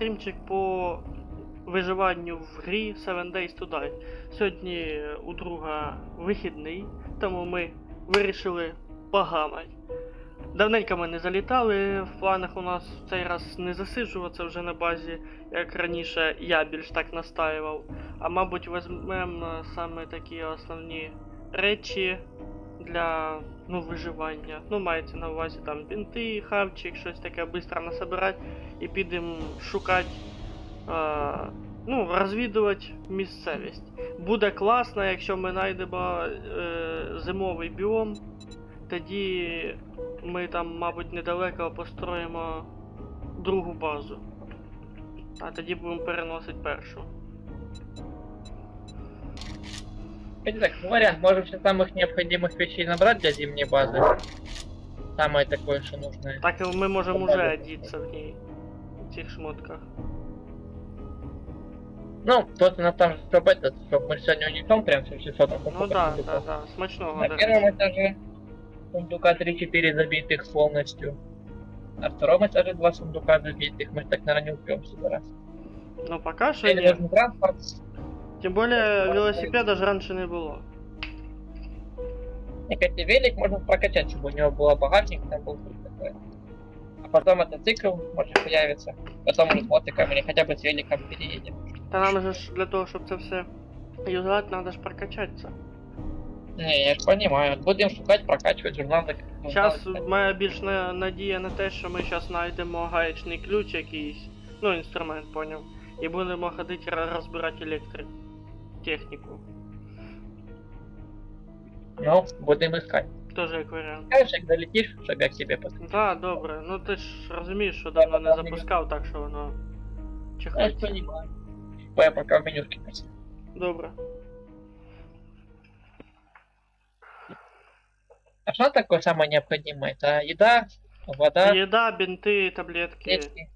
стрімчик по виживанню в грі Seven Days to Die. Сьогодні у друга вихідний, тому ми вирішили погамати. Давненько ми не залітали, в планах у нас в цей раз не засиджуватися вже на базі, як раніше я більш так настаював. А мабуть візьмемо саме такі основні речі для виживання. Мається на увазі там бінти, хавчик, щось таке швидко насобирати і підемо шукати, розвідувати місцевість. Буде класно, якщо ми знайдемо зимовий біом, тоді ми там, мабуть, недалеко построїмо другу базу. А тоді будемо переносити першу. Так, вариант, можем все самых необходимых вещей набрать для зимней базы. Самое такое, что нужно. Так ми можемо уже одіться в ній, в цих шмотках. Ну, тут у нас там, чтобы мы сегодня унесем прям все, что там. Ну да, смачного. На первом этаже сундука 3-4 забитых полностью. На втором этаже 2 сундука забитых. Мы так, наверное, не успеем собирать. Ну пока що Или ні. нужен транспорт. Тим більше велосипеда ж раніше не було. И, кстати, велик можно прокачать, чтобы у него было багажник, там был путь такой. А потом мотоцикл может появиться. Потом уже с мотиком или хотя бы с великом переедем. Та нам же ж для того, щоб це все юзати, треба ж прокачатися. Не, я ж понимаю. Будем шукать, прокачивать журналы. Зараз моя більш надія на те, що ми зараз знайдемо гаечний ключ якийсь, інструмент, поняв. І будемо ходити розбирати техніку. Ну, будем искать. Тоже як варіант. Скажешь, как долетишь, чтобы я к тебе посмотрел. Так, добре. Ну ти ж розумієш, що давно не запускав, так що воно Я чихать. понимаю. Я пока в менюшке посмотрю. Добре. А что такое самое необходимое? Это еда, вода, Їда, бінти, таблетки. аптечки,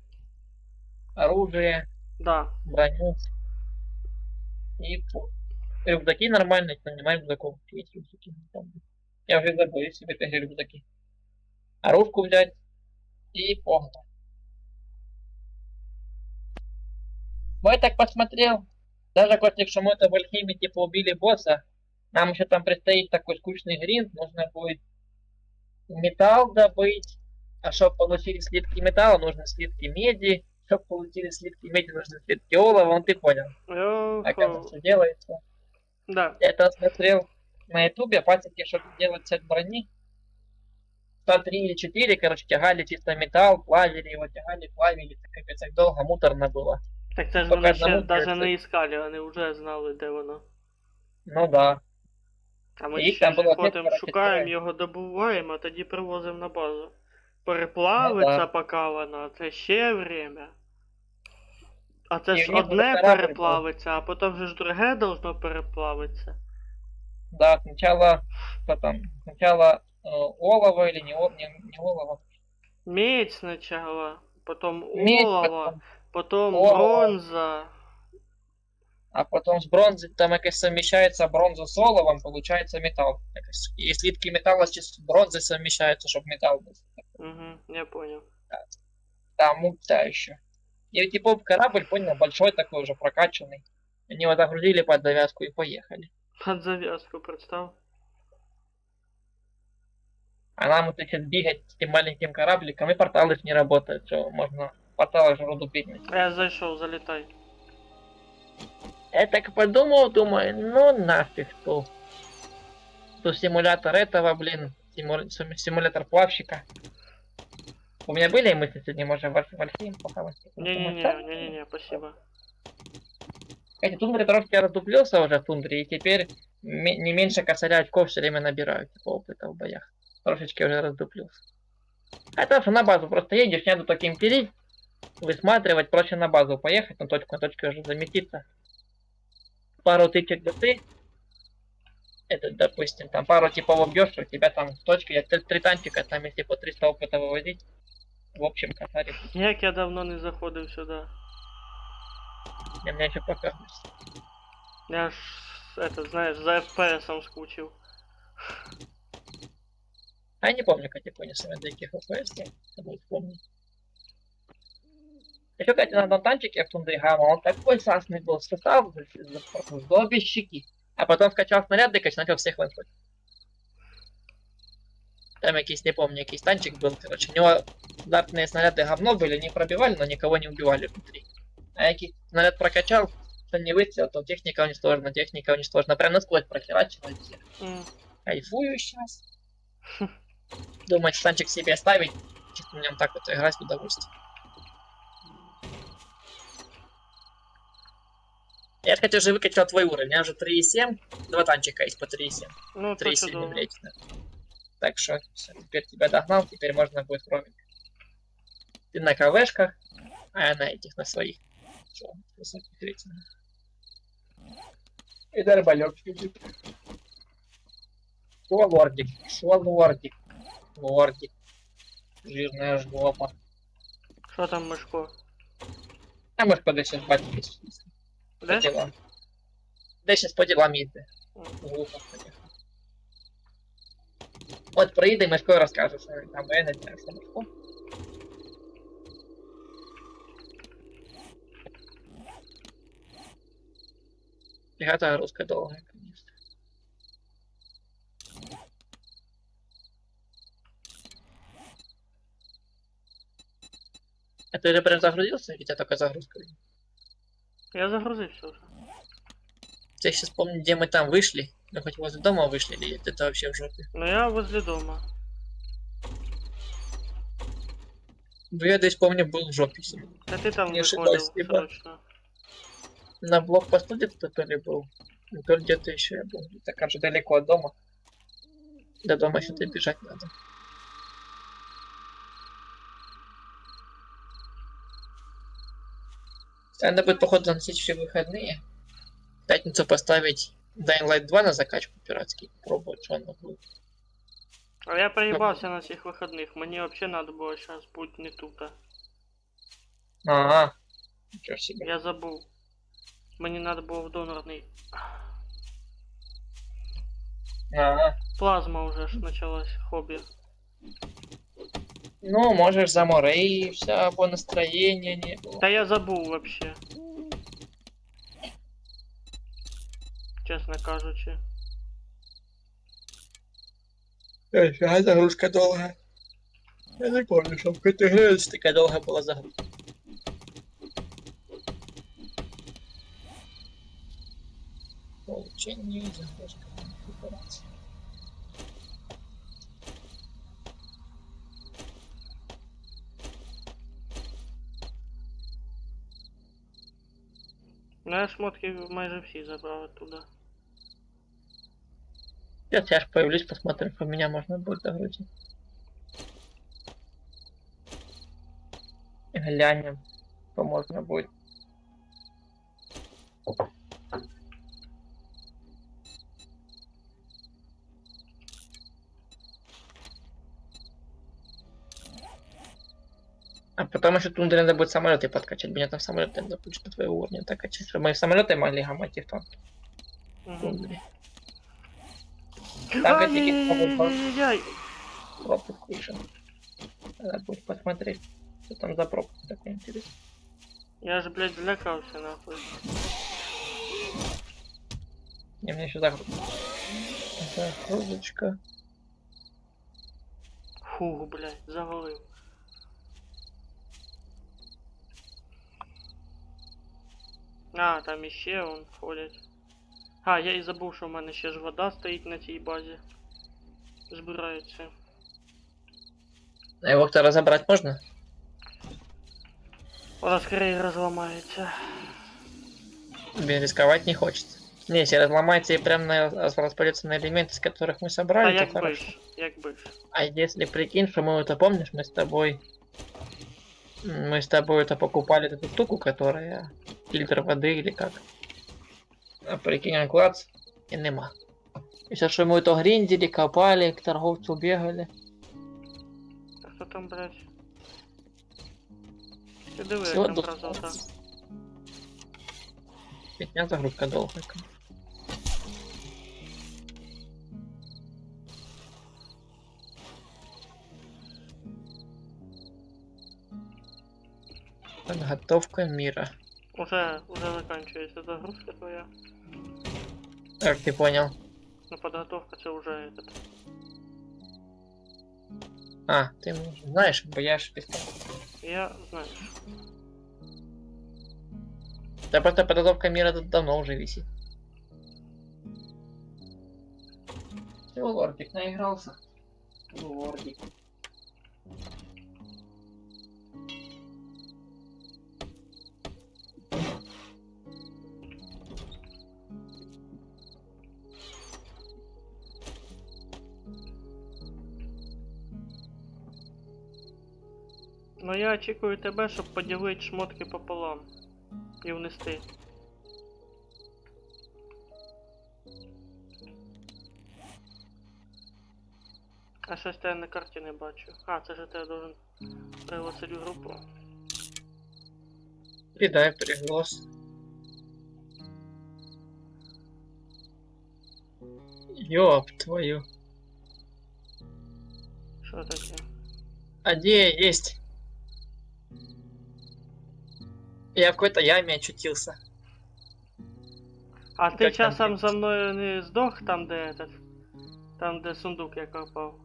оружие, Да. броню и рюкзаки нормальные, нанимаем рюкзаков. Есть рюкзаки. Я уже забыл, есть себе такие рюкзаки. Оружку взять и погнал. Ну, я так посмотрел, даже после что мы это в Альхиме типа убили босса, нам еще там предстоит такой скучный гринд, нужно будет металл добыть, а чтобы получили слитки металла, нужны слитки меди, чтобы получили слитки меди, нужны слитки олова, ты понял, как это все делается. Да. Я это смотрел на ютубе, пацики, чтобы делать сет брони, 103 или 4, короче, тягали чисто металл, плавили его, тягали, плавили, это капец, так долго, муторно было. Так це ж Поки вони ще одному навіть кажеться. не іскали, вони вже знали, де воно. Ну да. А ми Їх ще там було ходимо, четверо, шукаємо четверо. його, добуваємо, а тоді привозимо на базу. Переплавиться, Ну да. поки воно, це ще время. А це І ж в них буде одне корабль переплавиться, а потім же ж друге должно переплавитися. Да, сначала, что там, сначала олово или не олово. Медь спочатку, потім Медь, олово, потім олово. бронза. А потом с бронзой там якось совмещается бронза с оловом, получается металл. И слитки металла с бронзой совмещаются, чтобы металл был. Угу, я понял. Там мута еще. И типа корабль, понял, большой такой уже прокачанный. Они его загрузили под завязку и поехали. Под завязку, представ. А нам вот сейчас бегать с этим маленьким корабликом, и порталы не работают, что можно порталы же роду бегать. Я зайшов, залітай. Я так подумал, думаю, ну нафиг то. То симулятор этого, блин, симулятор плавщика. У меня были мысли сегодня, можно в Альфейм похавать. Не-не-не, спасибо. Кстати, тундре трошки раздуплился уже в тундре, и теперь не меньше косаря очков все время набираю, типа опыта в боях. Трошечки уже раздуплился. А там что на базу просто едешь, не надо таким пилить, высматривать, проще на базу поехать, на точку уже заметиться. Пару тычек да ты, это, допустим, там пару типов убьешь, у тебя там точка, я 3 танчика, там если по 300 опыта выводить, в общем косарик. Як я давно не заходив сюди. У меня еще пока. Я ж, знаешь, за FPS скучив. А я не помню, как я понял, самые таких FPS, я буду помнить. Еще, кстати, на одном танчике в тундре Гамма, он такой сасный был, состав до обе щеки. А потом скачал снаряды, и начал всех выносить. Там якийсь, не помню, якийсь танчик был, короче. У него дартные снаряды говно были, не пробивали, но никого не убивали внутри. А який снаряд прокачал, что не выстрел, то техника уничтожена. Прям насквозь прохерачивает всех. Кайфую сейчас. Думать, что танчик себе оставить, чисто на нем так вот играть в удовольствие. Я, кстати, уже выкачал твой уровень. У меня уже 3,7. Два танчика есть по 3,7. Ну, то 3,7 чудово. вечно. Так что всё, теперь тебя догнал, теперь можно будет ровненько. Ты на КВшках, а я на этих, на своих. Что, высоких рейтингах. И дорбалек сидит. Шо, лордик? Шо, лордик? Лордик. Жирная жопа. Що там, Мишко? А может, куда сейчас батьки по Де? делам. Да сейчас по делам ездит. М. Глупо, конечно. Вот проїде Мишко розкаже, що він там, я не знаю, що Мишко. Фига загрузка долгая, конечно. А ты же прям загрузился, или у тебя только загрузка? Я загрузився вже. Я сейчас помню, где мы там вышли. Мы хоть возле дома вышли, или это вообще в жопе? Ну я возле дома. Ну я десь помню, был в жопе себе. Та ти там Не ошибаюсь, виходив либо срочно. на блокпосту где-то то ли был, то ли где-то еще я был. Так как же далеко от дома. До дома еще бежать надо. Надо будет, походу, заносить все выходные. В пятницу поставить Dying Light 2 на закачку пиратский. Пробовать, что оно будет. А я проїбався на цих вихідних. Мені взагалі треба було зараз бути не тут. Ага. Ничего себе. Я забув. Мені треба було в донорний. Ага. Плазма вже ж почалась, хобі. Ну, можешь заморився, або настроєння не було. Та я забув вообще. Чесно кажучи. Фига загрузка долгая. Я не помню, что в категории такая долгая была загрузка. Получение загрузка операции. Ну я шмотки майже всі забрав оттуда. Сейчас я ж появлюсь, посмотрим, что меня можно будет загрузить. Глянем, что можно будет. А потом еще тундре надо будет самолеты подкачать. Меня там самолеты надо будет до твоего уровня так качать, чтобы мы самолеты могли гамать их там в Угу. тундре. Там какие-то Ай-яй-яй-яй-яй. пропуск вышел. Надо будет посмотреть, что там за пропуск такой интересный. Я ж, блядь, злякався нахуй. Не, мне еще загрузка. Загрузочка. Фух, блядь, завалив. А, там іще он ходять. А, я і забув, що в мене ще ж вода стоїть на цій базі. Збирається. А его кто разобрать можно? Вона скорее розламається. Блин, рисковать не хочется. Не, если разломается и прям распадется на элементы, из которых мы Та собрали, то як би хорошо. ж, як би ж. А если прикинь, что мы это помнишь, мы с тобой это покупали эту штуку, которая фильтр воды или как. А прикинь, он клац и нема. И все, что мы это гриндили, копали, к торговцу бегали. А хто там, блядь? Ти диви, Всього як там до красота. Фигня загрузка долгая. Подготовка мира. Уже заканчивается загрузка твоя. Как ты понял? Но подготовка це уже этот. А, ты знаешь, бо я ж писал. Я знаю. Да просто подготовка мира тут давно уже висит. Все, лордик наигрался. Лордик. Ну я очікую тебе, щоб поділити шмотки пополам і внести. А щось я на карті не бачу. А, це ж я должен пригласити в групу. Передай приглас. Ёб твою. Що таке? А где есть? Я в какой-то яме очутился. А ти Як там часом є? за мною не здох там, де этот. Там, де сундук я копав.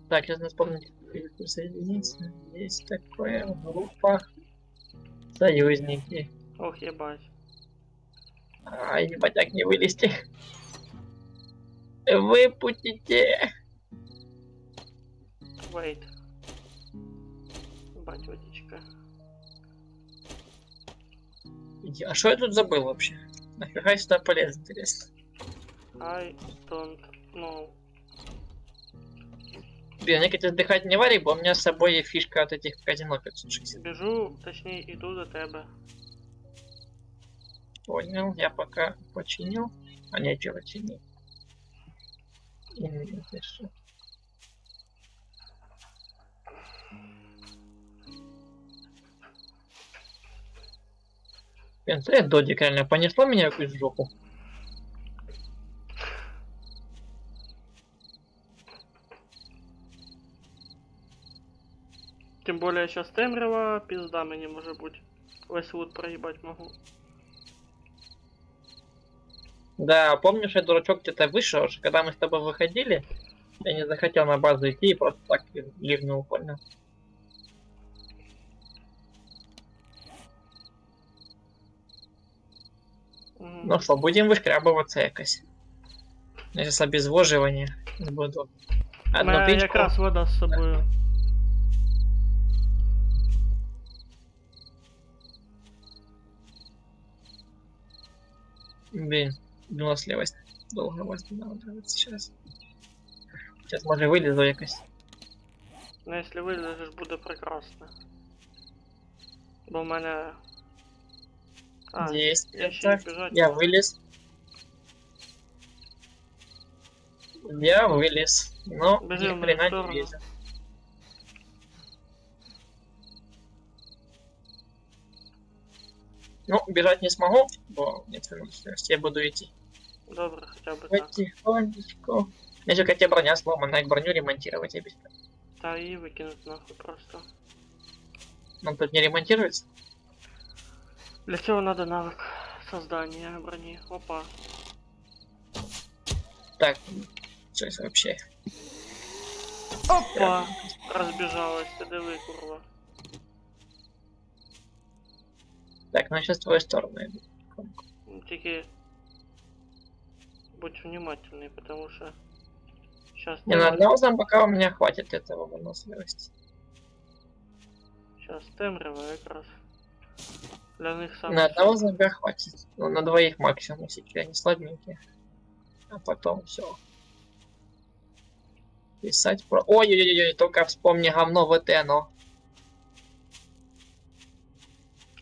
Так, сейчас надо вспомнить. Присоединиться. Есть такое группа. Союзники. Ох, єбать. Ай, ебать, так не вылезти. Выпутите. Вейт. Ебать, водичка. А что я тут забыл вообще? Нафига я сюда полез, интересно? I don't know. Блин, я, кстати, отдыхать не варик, бо у меня с собой есть фишка от этих казино 560. Біжу, точніше, іду до тебе. Понял, я пока починил. А нечего чинить. И это что? Блин, смотри, Додик реально понесло меня в какую-то жопу. Тим более сейчас темрява, пизда мені може бути. Весь лут проїбать можу. Да, помнишь, я дурачок где-то вышел, что когда мы с тобой выходили, я не захотел на базу идти и просто так ливнул, понял? Мгм. Ну что, будем вышкрябываться якось. Я сейчас обезвоживание буду. У Одну мене пичку. якраз вода з собою. Блин, выносливость. Долго восстанавливаться сейчас. Сейчас может вылезу якось. Ну, якщо вилізеш, буде прекрасно. Бо в мене... А, Есть. я ще Так, біжать. я вылез. Я вылез. Но Бежи ни в мою хрена не сторону. лезет. Ну, бежать не смогу, бо нет выносливости. Я буду идти. Добре, хоча б так. Потихонечку. Если хотя броня сломана, и броню ремонтировать я без. Та її викинуть нахуй просто. Он тут не ремонтируется? Для цього надо навик создания броні. Опа. Так, что это вообще? Опа! Розбіжалась, ти диви, курва. Так, ну я сейчас в твою сторону иду. Ну, тільки... Будь внимательный, потому что... Сейчас Не, на одного зомбака у меня хватит этого выносливости. Сейчас темрява якраз. Для них сам... На одного зомбака хватит. Ну, на двоих максимум, если они слабенькие. А потом все. Писать про... Ой-ой-ой, только вспомни говно вот оно.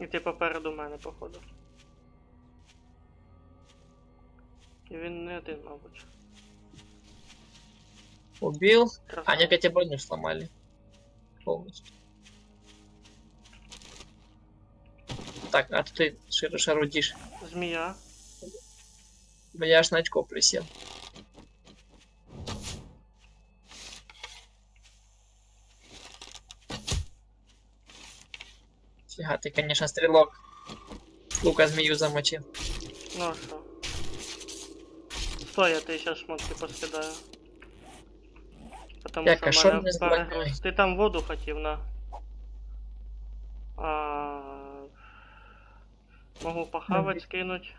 І ти попереду мене, походу. І він не один, мабуть. Убил. Красава. А они, кстати, броню сломали. Полностью. Так, а ты шарудишь. Змія. Я аж на очко присел. Фига, ты, конечно, стрелок. Лука змею замочил. Ну а що? Стой, я тобі зараз шмотки поскидаю. Потому Так, що а в що мене мені з перегруз. броньою? Ти там воду хотів, на. Могу похавать, скинуть.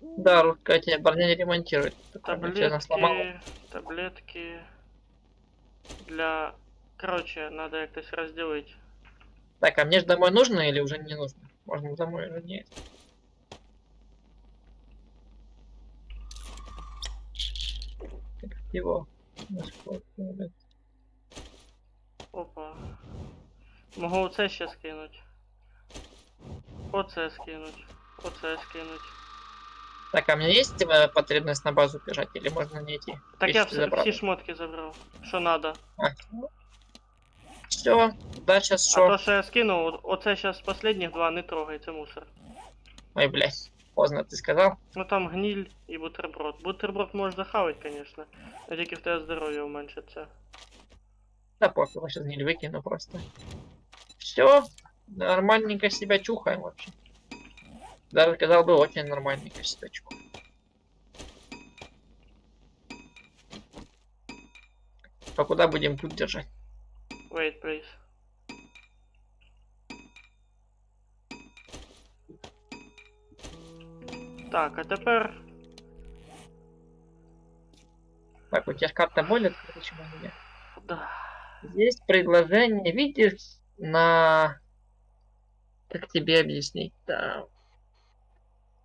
Да, русская тебе броня не ремонтирует. Такое нечаянно сломал. Таблетки. Для... Короче, надо якось розділити. Так, а мне же домой нужно или уже не нужно? Можно домой уже не. Так, его. Опа. Могу оце ще скинуть. Оце скинуть. Оце скинуть. Так, а у меня есть потребность на базу бежать или можно не идти? Так я Вещи забрал. всі шмотки забрав. Що надо. Все, да, сейчас А то, шо? що я скинув, оце зараз последніх два не трогай, це мусор. Ой, блядь, поздно ты сказал. Ну там гниль і бутерброд. Бутерброд можеш захавати, конечно. А тільки в тебе здоров'я уменшиться. Да пофиг, сейчас не выкину просто. Все, нормальненько себя чухаем вообще. Даже сказал бы, очень нормальненько себя чухаем. А куда будем тут держать? Wait, please. Так, а тепер... Так, у тебя ж карта болит, почему у меня? Да. Есть предложение, видишь, на... Как тебе объяснить? Да.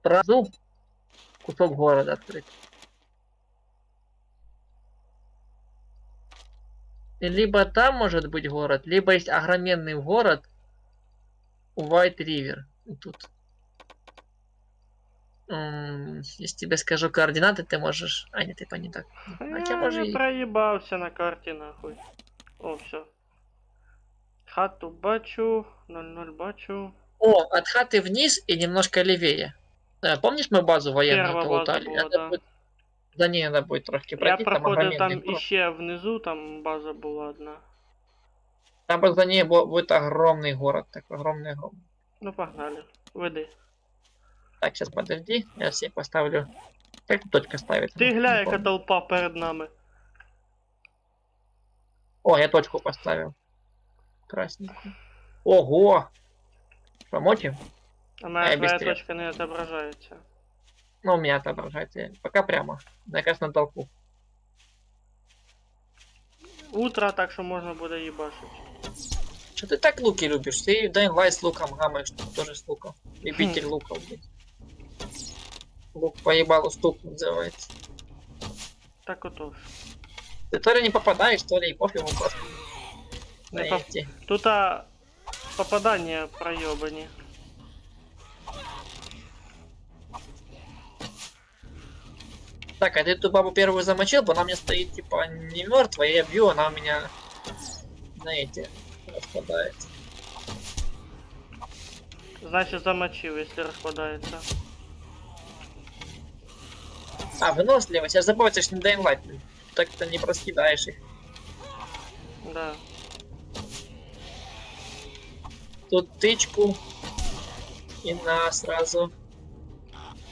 Сразу кусок города открыть. И либо там может быть город, либо есть огроменный город у White River. Тут. Если тебе скажу координаты, ты можешь... А, нет, типа не так. Хотя, Я может, и... проїбався на карті, нахуй. О, все. Хату бачу, 0-0 бачу. О, от хаты вниз и немножко левее. Помнишь, мы базу военную Перша база лутали? була, Это да. будет... За ней надо будет трошки Я пройти, там проходив огроменный там город. іще внизу, там база була одна. Там вот за ней будет огромный город, такой огромный. Ну погнали, веди. Так, сейчас подожди, я себе поставлю. Как точка ставится? Ти Не гля, яка помню. толпа перед нами. О, я точку поставил. Красненькую. Ого! Помочим? А моя Я твоя быстрее. точка не отображається. Ну, у меня отображается. Пока прямо. Наказ на толпу. Утро, так що можна буде їбашити. Что ты так луки любишь? Ты Dying Light с луком гамаешь, тоже с луком. Любитель луков, блин. Лук поебалу стук называется. Так отож. Ты то ли не попадаешь, то ли и пофигу просто. Не На поп- эти. Тут попадання пройобані. Так, а ты эту бабу первую замочил, она у меня стоит типа не мертвая, я бью, она у меня на эти распадается. Значить замочив, якщо розкладається. А, выносливость, я забыл, это ж не Dying Light, блин. Так-то не проскидаешь их. Да. Тут тычку и на сразу.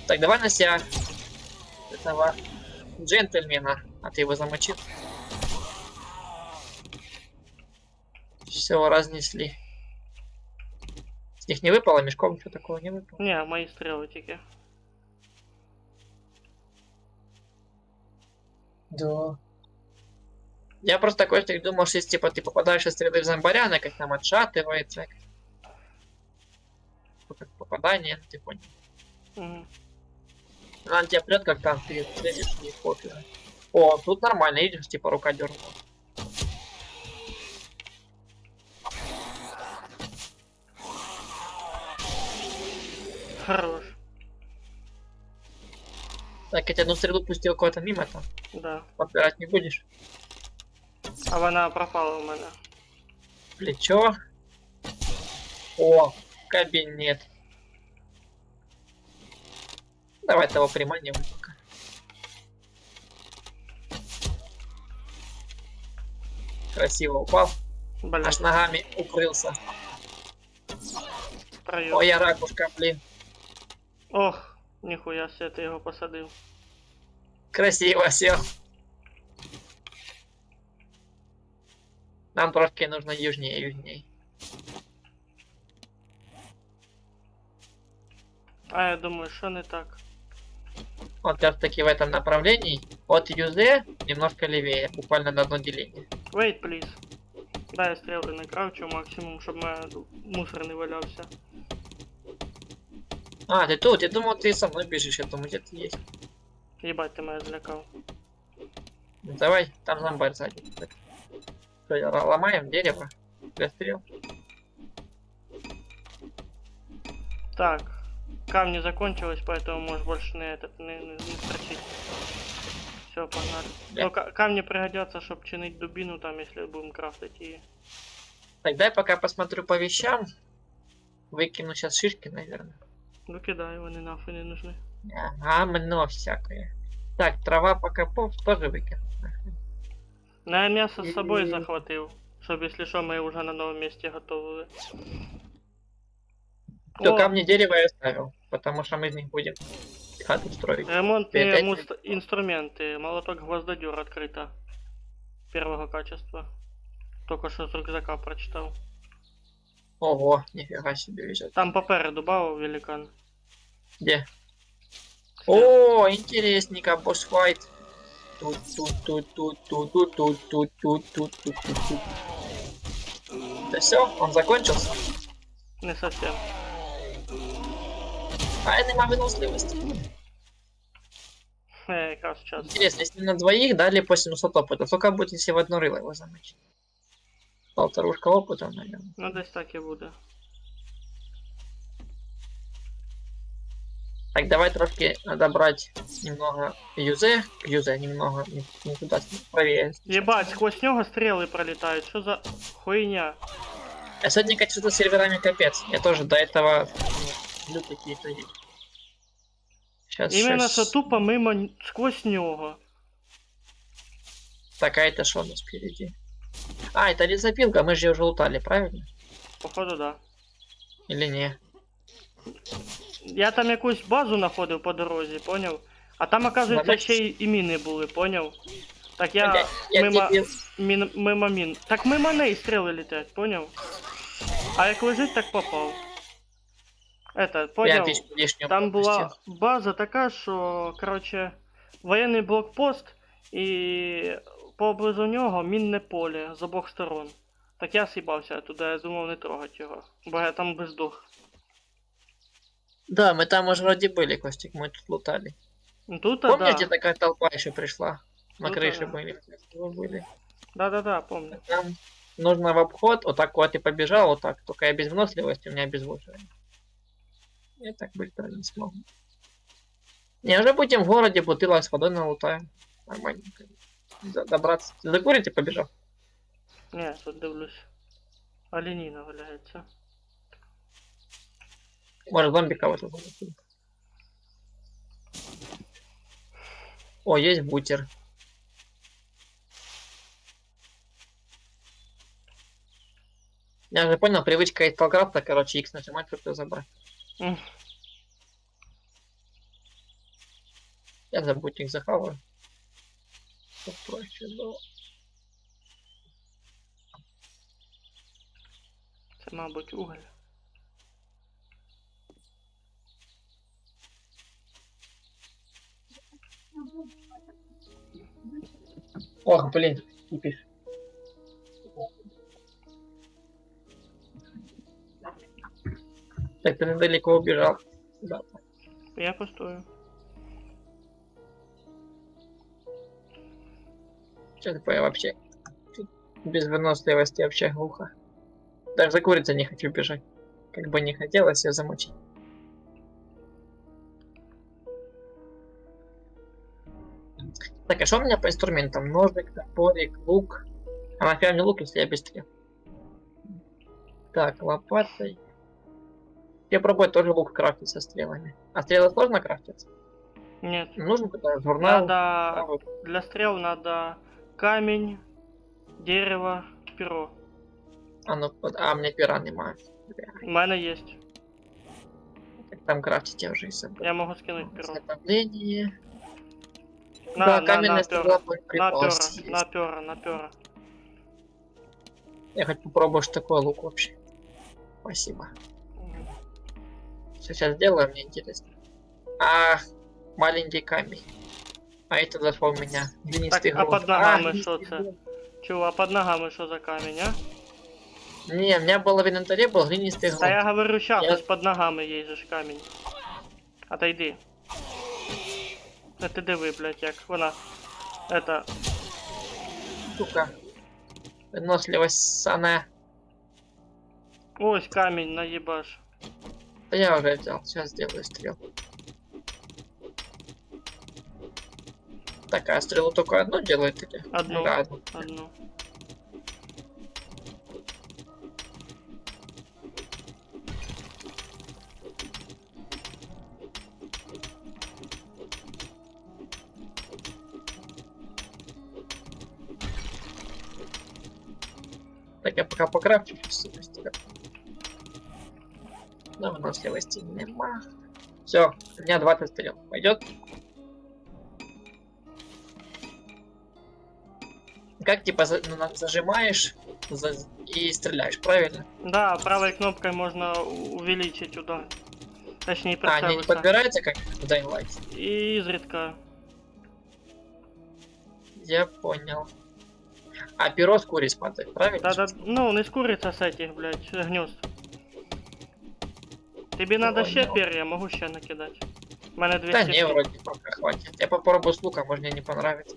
Так, давай на себя этого джентльмена. А ты его замочил? Все, разнесли. С них не выпало, мешком ничего такого не выпало. Ні, мої стріли тільки. Да. Я просто такой думал, что если типа ты попадаешь из стрелы в зомбаря, она как там отшатывается. Как попадание, ты понял. Угу. Она на тебя прет, как там ты стрелишь, не пофиг. О, тут нормально, видишь, типа рука дернула. Хорош. Так, я тебе одну стрелу пустил куда-то мимо там. Да. Подбирать не будешь. А вона пропала у мене. Плечо. О, кабинет. Давай того приманим пока. Красиво упал. Блядь. Аж ногами укрылся. Пройом. Ой, я ракушка, блин. Ох, ніхуя себе, ти його посадив. Красиво все. Нам трошки нужно южнее. А я думаю, що не так. Вот как раз таки в этом направлении. От Юзе немножко левее, буквально на одно деление. Wait, please. Дай я стріли накравчу максимум, щоб мене мусор не валявся. А, ты тут, я думал, ты со мной бежишь, я думаю, где ты есть. Єбать, ти мене злякав. Ну, давай, там зомбарь сзади. Всё, ломаем дерево. Дострел. Так, камни закончились, поэтому можешь больше не строчить. Все, погнали. Да. Ну, камни пригодятся, чтобы чинить дубину там, если будем крафтить и... Так, дай пока посмотрю по вещам. Выкину сейчас шишки, наверное. Викидай, вони нахуй не нужны. Много всякое. Так, трава пока тоже выкину. На я мясо с собой И- захватил, чтобы если что, мы уже на новом месте готовы. Все, О, камни дерева я оставил, потому что мы из них будем хату строить. ремонтные Опять? инструменты. Молоток гвоздодер открыто. Первого качества. Только что с рюкзака прочитал. Ого, нифига себе везет. Там попереду бау великан. Где? О, интересненько, босс-файт. Тут. Да все, он закончился. Не совсем. А я нема выносливости. Якраз сейчас. Интересно, если на двоих дали по 700 опыта, сколько будет, если в одно рыло его замочить? Полторушка опыта, наверное. Ну десь так і буде. Так, давай трошки надо брать немного юзе немного, не туда, правее. Ебать, сквозь нього стрелы пролетают. Что за хуйня? А сегодня, конечно, с серверами капец. Я тоже до этого люблю какие-то есть. Сейчас, Именно что тупо мимо сквозь нього. Такая-то что у нас впереди? А, это лесопилка, мы же ее уже лутали, правильно? Походу, да. Или не? Я там якусь базу знаходив по дорозі, поняв? А там, оказується, Бачиш? ще й міни були, поняв? Так я Блядь, я мимо, тебе- мимо мін. Так мимо неї стріли летять, поняв? А як лежить, так попав. Это, Я поняв? печку лишнюю Там була пропустил. база така, що, короче, воєнний блокпост і поблизу нього мінне поле з обох сторон. Так я с'їбався туди, я думав не трогати його, бо я там би здох. Да, мы там уже вроде были, Костик, мы тут лутали. Ну тут, Помнишь, да. где такая толпа еще пришла? На Ну крыше да. были. Да-да-да, помню. Там нужно в обход, вот так вот и побежал, вот так. Только я без выносливости, у меня обезвоживание. Я так быстро не смогу. Не, уже будем в городе, бутылок с водой налутаем. Нормальненько. Добраться. Закурите, побежал. Ні, тут дивлюсь. Оленіна валяється. Может, зомби кого-то замутил. О, есть бутер. Я же понял, привычка из Талкрафта, короче, X нажимать, чтобы забрать. М. Я за бутик захаваю. Чтоб проще было. Це, мабуть, уголь. Ох, блин, кипишь. Так, ты недалеко убежал. Да. Я постою. Что такое вообще? Без выносливости вообще глухо. Даже за курицей не хочу бежать. Как бы не хотелось ее замучить. Так, а что у меня по инструментам? Ножик, топорик, лук. А нафига мне лук, если я без стрел? Так, лопатой. Я пробую тоже лук крафтить со стрелами. А стрелы сложно крафтиться? Нет. Нужен какой-то журнал? Надо... Для стрел надо камень, дерево, перо. А ну, а, мне пера нема. Бля, У мене є. как там крафтить я уже и забыл. Я можу скинути перо. Изготовление. На, Да, на каменная пера. стрела, На припас пера, есть. на пера, на пера. Я хоть попробую, что такое лук вообще. Спасибо. Мгм. Сейчас сделаю, мне интересно. Ах, маленький камень. А это зашел у меня. Глинистый Так, а грунт. під ногами що глинистый це? грунт. Чого, а під ногами що за камінь, а? Не, у меня было в инвентаре был глинистый Та я грунт. говорю, щас, Я- ось під ногами є же ж камінь. Отойди. А ти диви, блядь, як вона. Это. Сука. Выносливость она. Ось камінь наїбаш. Да я уже взял. Сейчас сделаю стрелку. Так, а стрелу только одну делает или? Одну. Да, одну. Одну. Так, я пока покрафчу чувствительность. Но выносливости нема. Все, у меня 20 стрел. Пойдет? Как типа зажимаешь и стреляешь, правильно? Да, правой кнопкой можно увеличить удар. Точнее, А, они не прицелиться. подбираются, как в Dying Light? И изредка. Я понял. А перо с куриц падает, правильно? Да, ну, не с курица с этих, блядь, гнезд. Тебе надо ще Понял. перья, могу ще накидать. У мене 200 Да не, штук. вроде пока хватит. Я попробую с луком, может мне не понравится.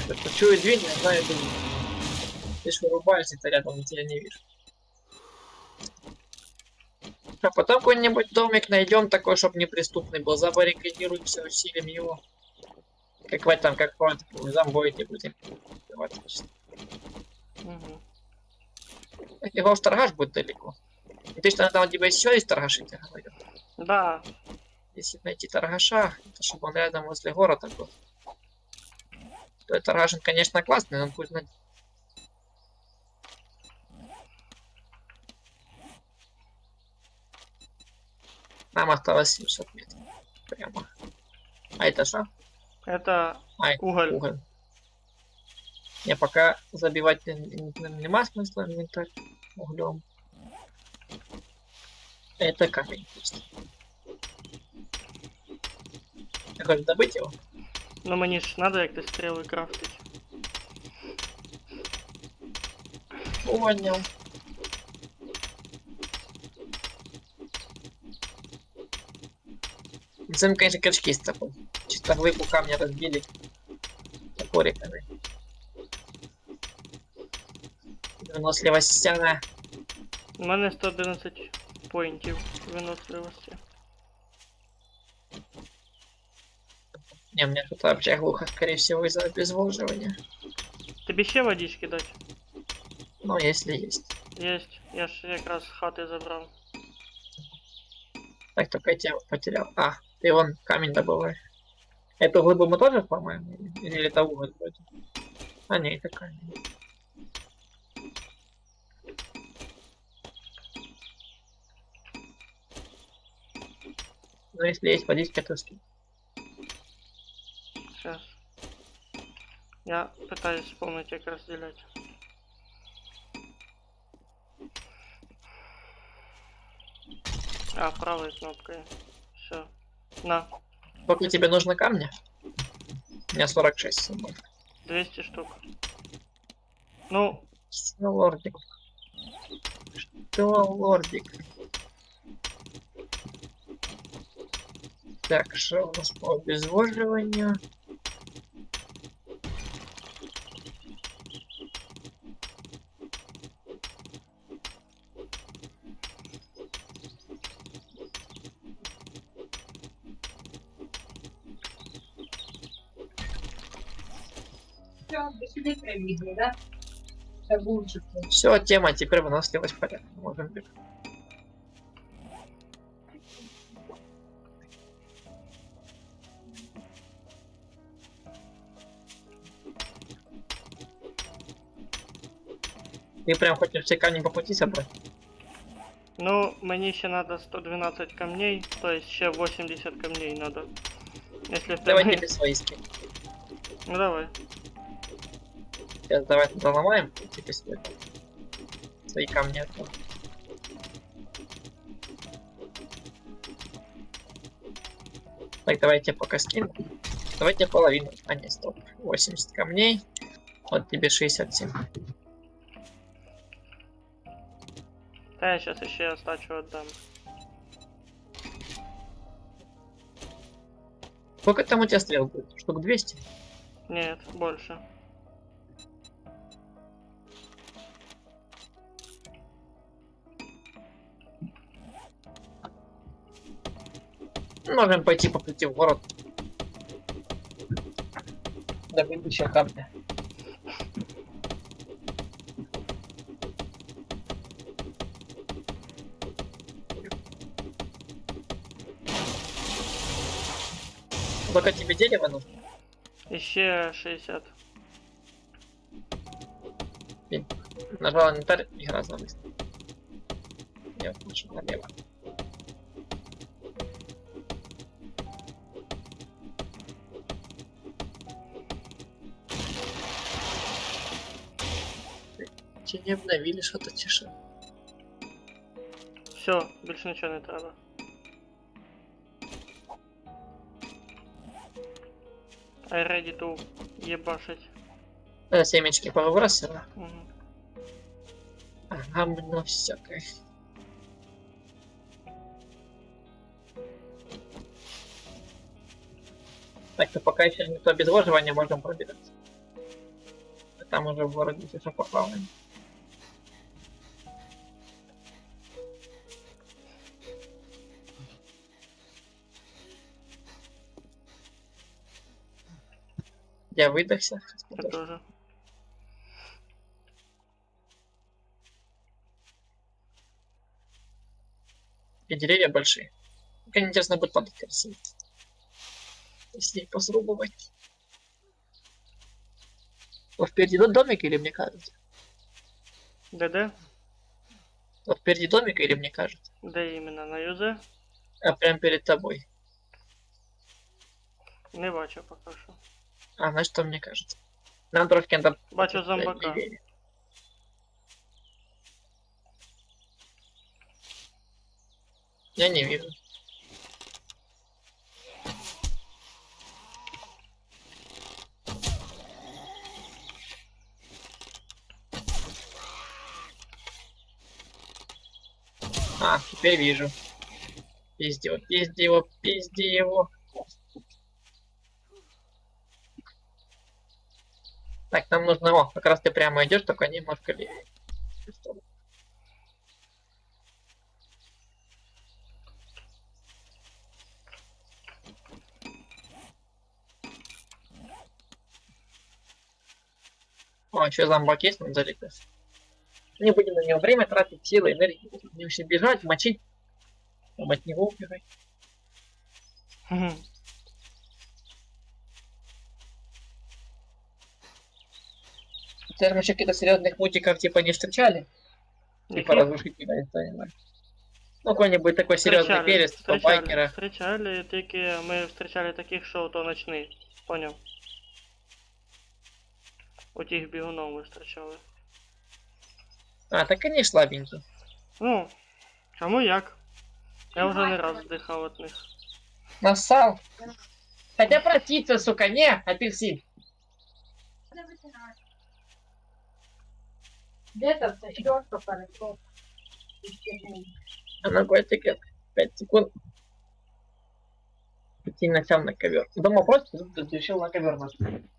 Что-то чую дверь, не знаю, думаю. Ты ж вырубаешься, ты рядом, я тебя не вижу. А потом какой-нибудь домик найдем такой, чтобы неприступный был. Забаррикадируемся, усилим его. Как в этом, как в зомбоиде будем. Угу. Его в торгаш будет далеко. И ты что, там у тебя еще есть торгаш, я тебе говорю? Да, Если найти торгаша, то чтобы он рядом возле города был. То есть торгаш, он, конечно, классный, но он пусть найдет. Нам осталось 700 метров. Прямо. А это что? это Ай, уголь. уголь. Я пока забивать нема смысла инвентарь углем. Это камень просто. Ты хочешь добыть его? Ну мені ж надо як-то стріли крафтить. Понял. Зачем, конечно, крючки с тобой. Чисто глыбу камня разбили. Топориками. Выносливость стяна. У мене 111 поінтів виносливості. Не, у меня тут вообще глухо, скорее всего, из-за обезвоживания. Тобі ще водички дать? Ну, если есть. Єсть. Я ж якраз з хати забрав. Так, только я тебя потерял. А, ты вон камень добываешь. Эту глыбу мы тоже сломаем? Или это уголь вроде? А, не, это камень. Ну, если есть водичка, то скинь. Сейчас. Я пытаюсь вспомнить, як разделять. А, правой кнопкой. Все. На, Сколько тебе нужно камня? У меня 46 с собой. 200 штук. Ну, Что, лордик? Что, лордик? Так, что у нас по обезвоживанию? Да? Шагунчик. Все, тема, теперь выносливость в порядке. Можем бегать. Ты прям хочешь все камни по пути собрать? Ну, мені ще надо 112 камней, то есть ще 80 камней надо. Если в Давай прямой... тебе свои скину. Ну давай. Сейчас давай туда ломаем, и тебе свои камни отдам. Так, давайте пока скину. Давайте половину. А, нет, стоп. 80 камней. Вот тебе 67. Та я сейчас еще остачу отдам. Сколько там у тебя стрел будет? Штук 200? Нет, больше. Можем пойти по пути в город. Добыть еще камня. Только тебе дерево нужно? Еще 60. Нажал инвентарь, игра зависла. Я лучше налево. Чи не обновили что-то тише? Все, більше нічого не треба. I ready to ебашить. Семечки повыбросила. Угу. Гамно всякое. Так, то пока еще никто без обезвоживания можем пробираться. А там уже в городе все поплаваем. Я выдохся. Сейчас Я подожди. тоже. И деревья большие. Как интересно будет падать красиво. Если их посрубывать. Вот впереди домик или мне кажется? Де-де? Вот впереди домик или мне кажется? Де іменно? На юзе? А прям перед тобой. Не бачу поки що. А, значит, что мне кажется. Нам трошки надо... Бачу зомбака. левее. Я не вижу. А, теперь вижу. Пизди его, пизди его, пизди его. Так, нам нужно... О, как раз ты прямо идешь, только немножко левее. О, еще зомбак есть, он залетел. Не будем на него время тратить, силы, энергии. Не все бежать, мочить. Там от него убегать. Хм. Теперь мы еще каких-то серьезных мутиков типа не встречали. Типа Яких? разрушителя, я не знаю. Ну, какой-нибудь такой серьезный перец, типа байкера. Встречали, тільки ми встречали таких, що то ночний. Поняв. У тих бігунов ми встречали. А, так они слабенькие. Ну, кому як. Я вже не раз здихав від них. Нассал. Хотя проститься, сука, не, апельсин. Где-то щетка поросла. А наркотики 5 секунд. Идти ночам на ковер. Дома просто решил на ковер ночью.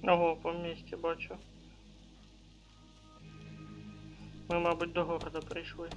Ого, по місті бачу. Ми, мабуть, до города прийшли.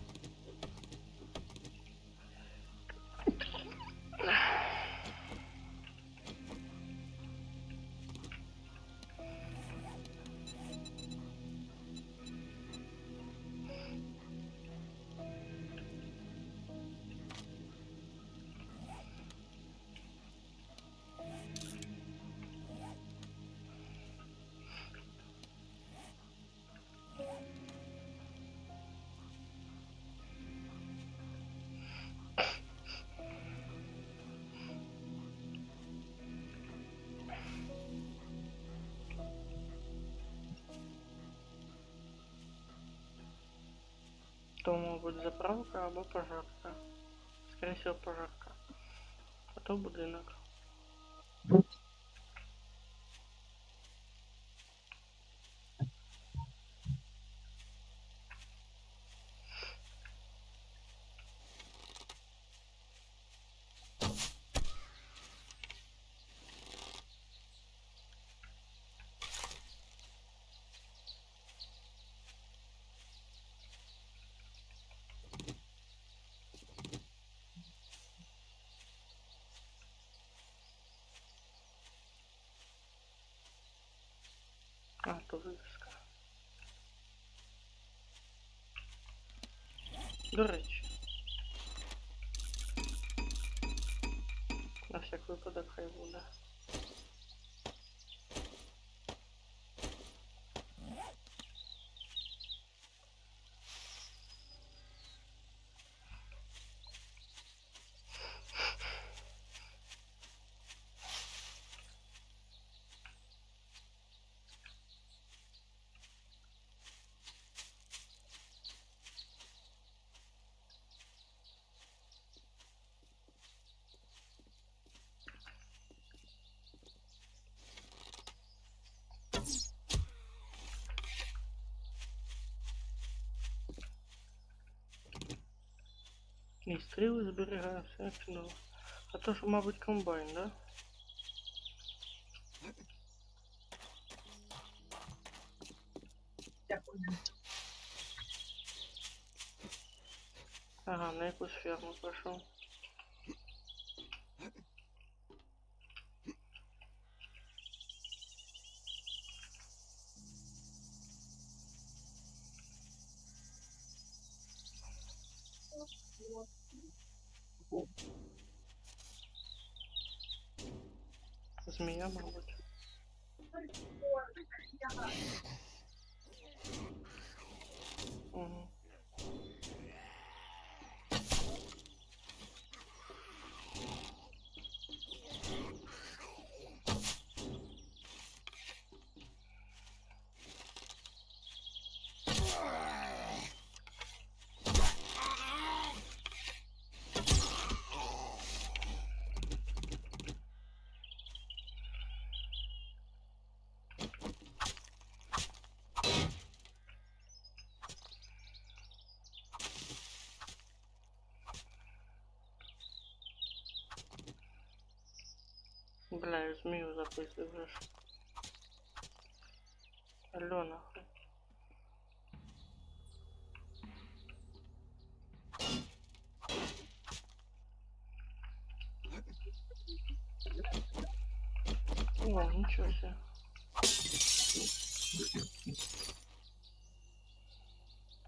То, мабуть, заправка або пожарка. Скорее всего, пожарка. А то будинок. А, то вивіска. До речі. На всяк випадок хай буде. І стріли зберігаю, все чудово. А то ж, мабуть, комбайн, да? Дякую. Ага, на якусь ферму пішов. Змія, мабуть. Угу. Бля, я змію записую вже ж. Алло, нахуй. О, ничего себе.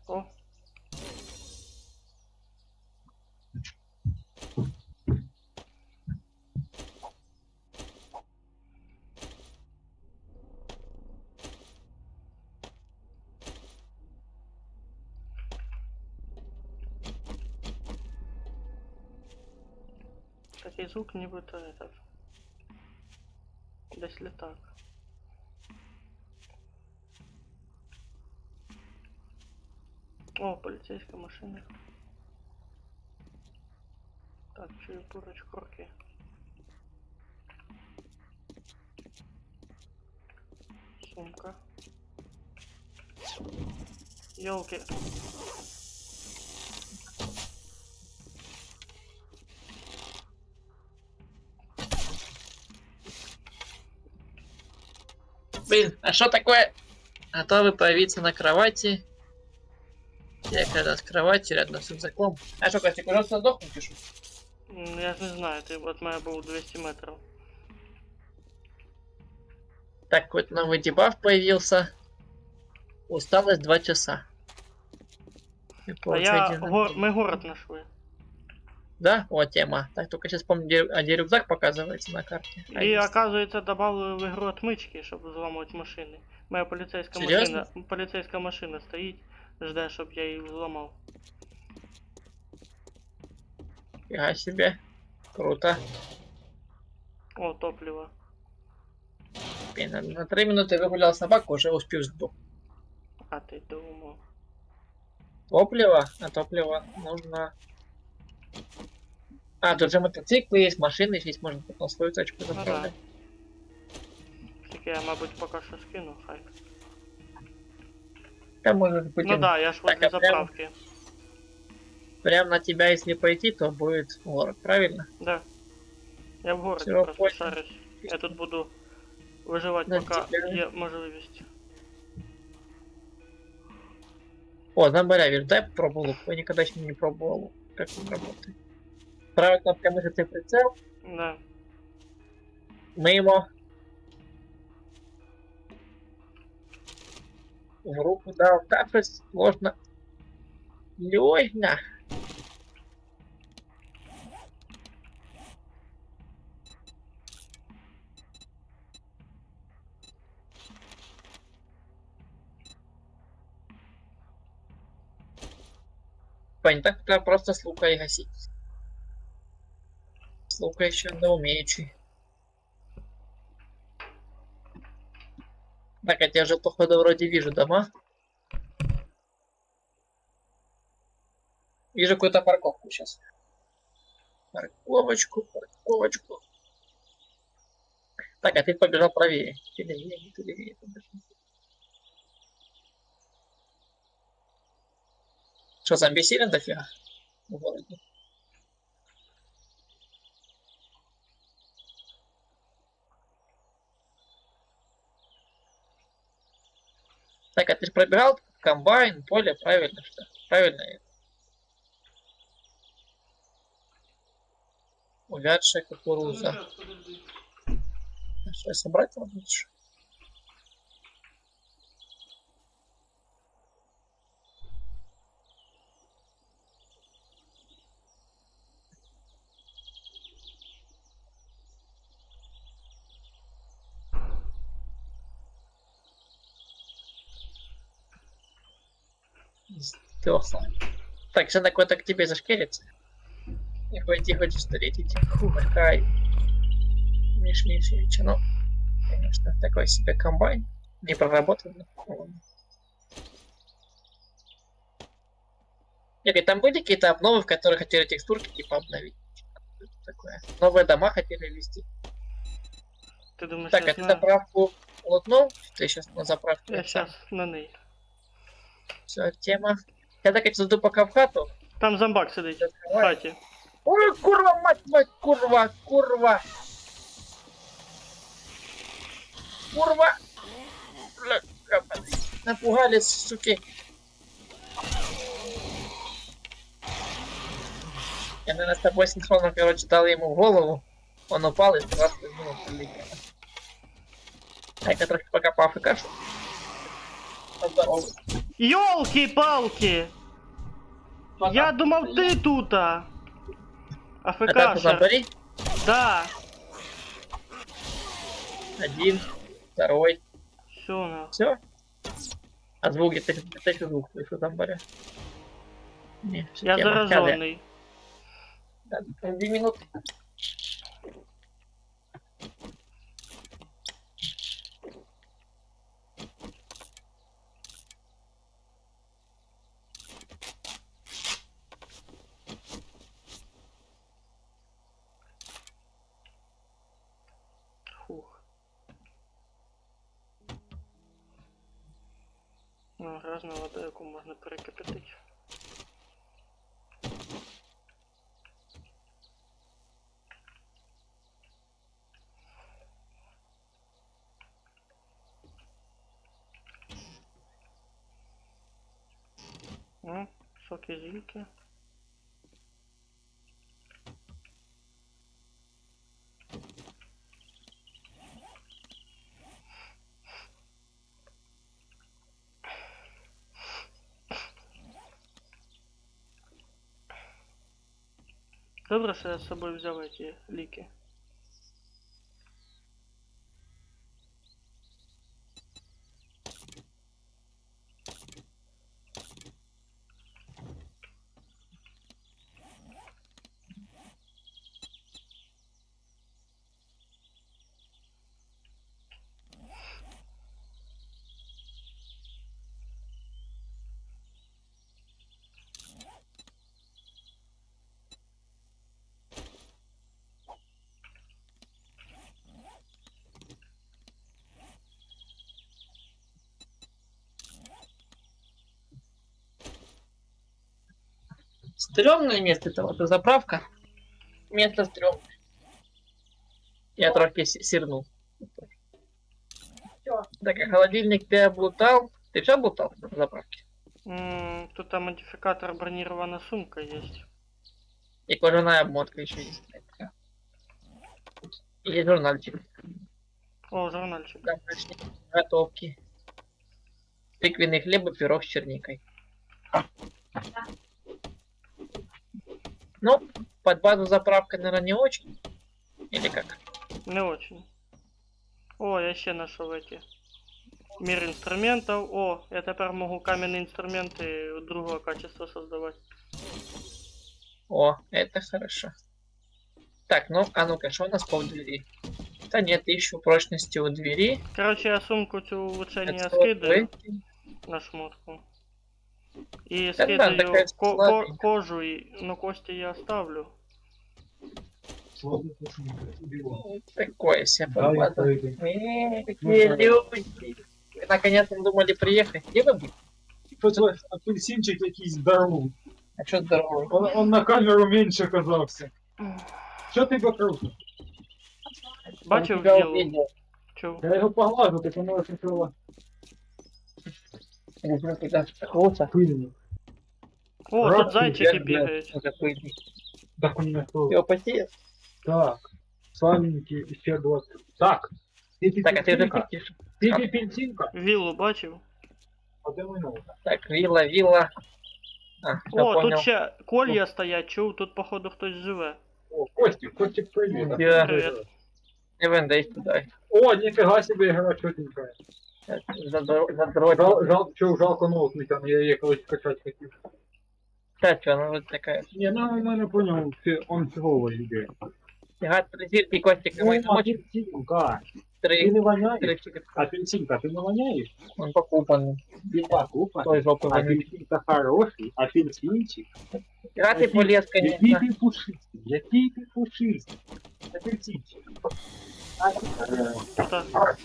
О. Такий звук нібито этот. Десь літак. О, поліцейська машина. Так, чую поруч корки. Сумка. Ёлки. Блин, а что такое? Готовы появиться на кровати. Я когда с кровати рядом с рюкзаком. А что, Костик, уже сдохнуть пишу? Я ж не знаю, ти от мене був 200 метрів. Так, вот новый дебаф появился. Усталость 2 часа. И А получаю я ми город знайшли. Да? Вот тема. Так, только сейчас помню, где рюкзак показывается на карте. А, І, есть. оказується, додали в ігру отмички, щоб зламувати машини. Моя Серйозно? поліцейська машина стоїть, жде, щоб я її взламав. Фига себе. Круто. О, топливо. Блин, на 3 минуты выгулял собаку, уже успел сдох. А ти думав. Топливо? А топливо нужно... А, тут же мотоциклы есть, машины есть, можно потом свою тачку Ну да. заправлять. Тільки я, мабуть, поки що скину, хай. Там может быть... Ну да, я ж Так, возле а прям- заправки. Прям на тебя, если пойти, то будет город, правильно? Да. Я в городі Всё, просто понял. шарюсь. Я тут буду виживати, Ну, поки тебе- є можливість. О, Замбарявиш, дай попробую лук. Я никогда еще не пробовал, как он работает. Правая кнопка мыши ты прицел, Да. мимо. В руку дал, капать сложно. Лёгня. Пань, так это просто с лука и гасить. С лука еще не умеючи. Так, я тебя же походу вроде вижу дома. Вижу какую-то парковку сейчас. Парковочку, парковочку. Так, а ты побежал правее. Ты левее побежал. Что, зомби сильно дофига? В городе. Так, а ты же пробегал комбайн, поле, правильно что? Правильно. Увядшая кукуруза. Что, собрать надо лучше? Стёсла. Так, все такое-то к тебе зашкерится. И пойти хочешь встретить. Фух, кай. Миш Мишевич, ну, конечно, такой себе комбайн. Не проработанный. Нет, там были какие-то обновы, в которых хотели текстурки типа обновить. Что такое? Новые дома хотели ввести. Ти думаєш, Так, я а ты знаю? заправку лутнул? Ты сейчас на заправку. Я сейчас на неї. Все, тема. Я так зайду пока в хату. Там зомбак сидить в Давай. хаті. Ой, курва, мать твою, курва, курва. Курва. Бля, капать. Напугали, суки. Я, наверное, с тобой синхронно, короче, дал ему в голову. Он упал и сразу минут прилетело. А я трохи пока поафикашу. Здорово. Йолки-палки! Я думав, ти тута! А как тут АФКшер. набори? Да. Один, второй. Все, на. Все? А звук где-то звук слышу там, баря. Не, всё, Я тема. зараженный. Да, 2 минуты. Фух. Ну, грязна вода, яку можна перекипятити. О, соки зільки. Добре, що я з собою взяв ці ліки. Стрёмное место это вот заправка. Место стрёмное. Я трохи сирнул. Всё. Так, а холодильник ты облутал? Ты все облутал на заправке? Тут там модификатор бронированная сумка есть. И кожаная обмотка еще есть. И журнальчик. О, журнальчик. Домашние готовки. Тыквенный хлеб и пирог с черникой. Ну, под базу заправка, наверное, не очень. Или как? Не очень. О, я ще нашел эти. Мир инструментов. О, я теперь могу каменные инструменты другого качества создавать. О, это хорошо. Так, ну, а ну-ка, что у нас по двери? Да нет, ищу прочности у двери. Короче, я сумку цю улучшение Отстой, скидаю эти. на шмотку. И Да, да, такая скидаю слабенькая. кожу, но кости я оставлю. Ну, такое себе Да, я подбаза. пойду. Какие люди. Вы наконец-то думали приехать. Где вы были? Просто апельсинчик якийсь здоровий. А что здорово? Он на камеру меньше казався. Що ти вокруг? Бачив тебя віллу? увидел. Чув? Я його поглажу, так воно сначала Возьму туда круто. пильно. О, Раз, тут зайчики я, блядь. бігають. Уже пыльный. Так у мене хто? Его потеет. Так. Славненький, ще 20. Так. Так, а ты уже Пепельсинка. пишешь. Пепельсинка. Віллу бачив? А де ми новка? Так, вилла. А, всё, О, понял. тут ще колья стоять, чув, тут походу хтось живе. О, Костик, привіт. Да. Привет. Ивен, дай туда. О, ніфіга себе гра чотенькая. Задротил. Жалко ноутника, но я її колись качати хотів. Так, что, ну вот такая. Ні, ну в мене поняв, он фігово йде. Гад, призирки, Костик, на мой помочь. Апельсинка. Ти Три. не воняєш? Три. Апельсинка, ти не воняєш? Он покупанный. Біла купа. Той жопы вонючий. Апельсинка хороший, апельсинчик. Гад ты полез, Який конечно. ти пушистий, який ти пушистий. Апельсинчик. Так.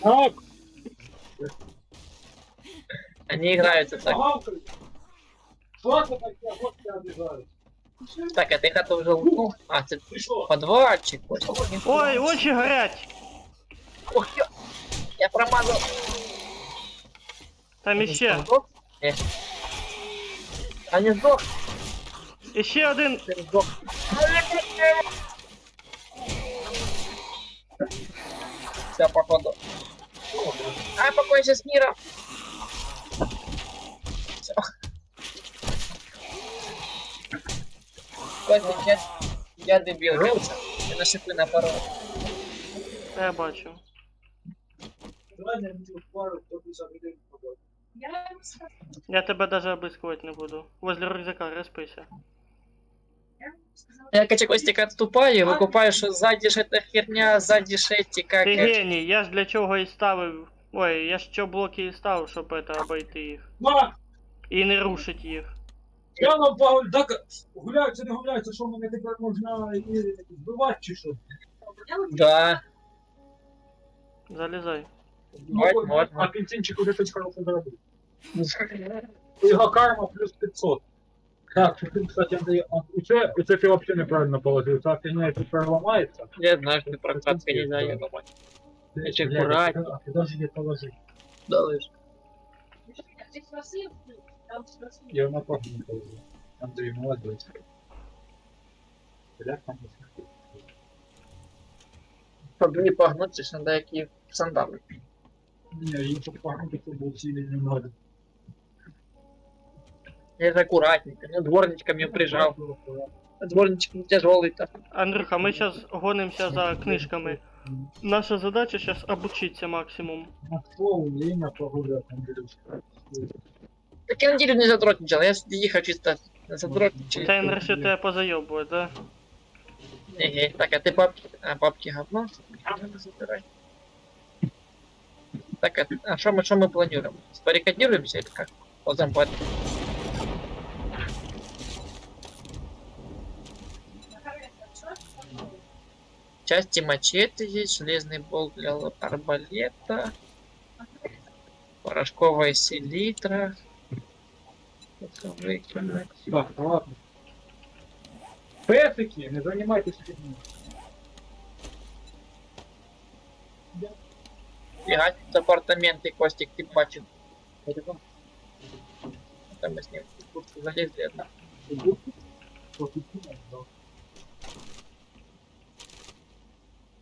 Так, Они играются так. Що це таке? Вот я обіжаю. Так, а ты хату уже лутнул? А, это Ти що? подвальчик, Костик. Ой, очі горять! Ох, я промазал. Там іще. Сдох? А не сдох? Іще один. Ты сдох. Все, походу. А, покойся с миром. Всё. Костик, я дебил. Ты на шипы напорол. Я бачу. Я Я тебе даже обыскивать не буду. Возле рюкзака распися. Я, короче, Костик, отступаю, выкупаю, что сзади ж эта херня, сзади ж эти, как... Ти геній, я ж для чого і ставив. Ой, я ж що блоки і ставив, щоб это обійти їх. На, І не рушить їх. я нам погуляю. Так, гуляються, не гуляються, що мене тепер можна і збивати чи що? Да. Залізай. Можно. Апельсинчик уже щось хороше зробив. Його карма плюс 500. Так, ти, кстати, Андрій, оце ти взагалі неправильно положив. Ця фігня тепер ламається. Я знаю, что прокатка не знаю, Ти, ще блядь, акуратно. а ти даже не положив. Да, лыж. ты спросил? Там спросил. Я на пахню не повезу. Андрей, молодец. Бля, там не Чтобы не погнуться, надо какие сандалы. Не, им чтобы пахнуть был сильно не надо. Я же аккуратненько, ну дворничком ее прижал. Дворничек тяжелый-то. Андрюха, ми зараз гонимося за книжками. Наша задача зараз обучитися максимум. Нашел время погулять, Андрюшка. Так я неделю не задротничал, я їхав чисто задротничал. Та він решив тебе позайобувати, да? Еге, так, а ты бабки говно? Надо забирать. Так, а что мы планируем? Сбаррикадируемся или как? Позампать. Части мачете есть, железный болт для арбалета, порошковая селитра. Это выкинуть. Так, ладно. Песики, не занимайтесь фигней. Бегать в апартаменты, Костик, ты бачил. Там мы с ним в куртку залезли одна.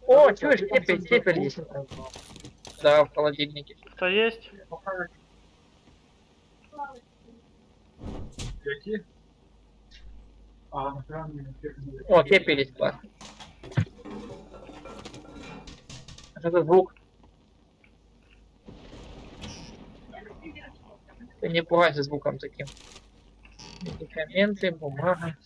О, чуешь, степель есть. Да, в холодильнике. Хто є? Какие? А, на кране О, кепель есть, класс. А что за звук? Ты не пугайся звуком таким. Медикаменты, бумага.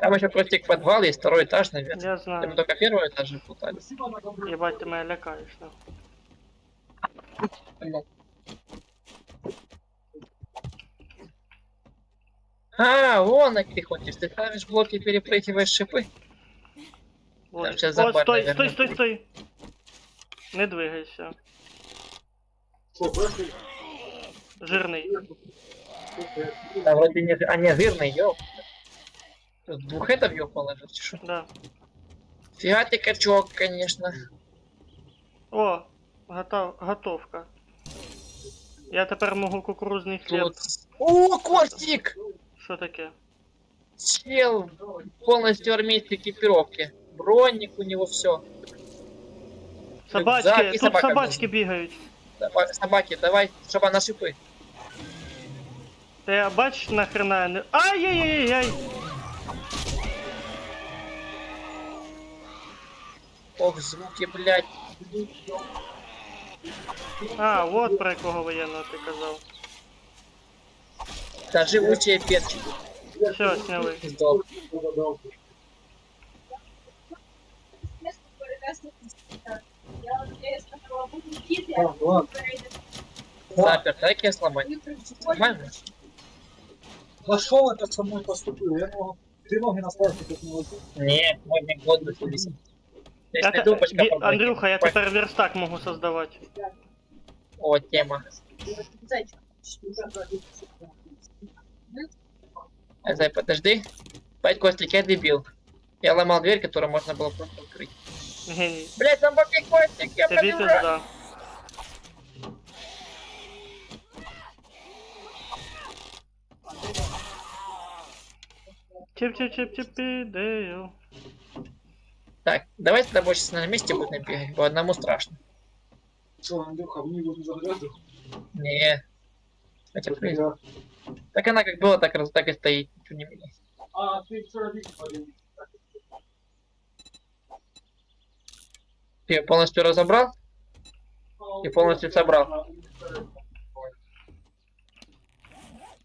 Там еще Костик подвал есть, второй этаж, наверное. Я Мы знаю. только первый этаж же путали. Єбать, ти мене лякаєш, нахуй. Ну. А, вон как ты ходишь. Ты ставишь блоки, перепрыгиваешь шипы. Ой, щас О, забар, стой, наверное, стой, стой, стой. Не двигайся. Жирний. Да, вроде не... А, не, жирный, ёп. Двух это в ёб положил, что? Да. Фига ты качок, конечно. О, готовка. Я тепер можу кукурузний хліб. Тут... О, Костик! Що таке? Чел полностью армейской экипировки. Броник у него все. Собачки, Рюкзак и тут собака собачки бігають. Собаки, давай, чтобы на шипы. Та я бач нахрена не. Ай-яй-яй-яй! Ох, звуки, блядь. А, от про якого воєнного ти казав. Да, живучие петки. Все, сняли. Сдох. Так, ладно. Запер, дай я сломать. Нормально? Нашел это со мной поступил. Я могу... Ты ноги на старте тут не ложи. Не, мой не годный висит. Я Если те- дупочка Бі- побачит. Андрюха, я тепер верстак можу создавати. О, тема. Зай, подожди. Пять Костик, я дебил. Я ломал дверь, которую можно было просто открыть. Геній. Блять, там бабки Костик, я Тобі понимаю. пизда. Чип-чип-чип-чип-пидею. Так, давай с тобой сейчас на месте будем бегать, по одному страшно. Что, Андрюха, внизу не заглядывай? Не. Хотя бы. Так она как была, так и стоит. Ничего не меняется. А, ты вчера видел, блин. Ты её полностью разобрал? И полностью собрал.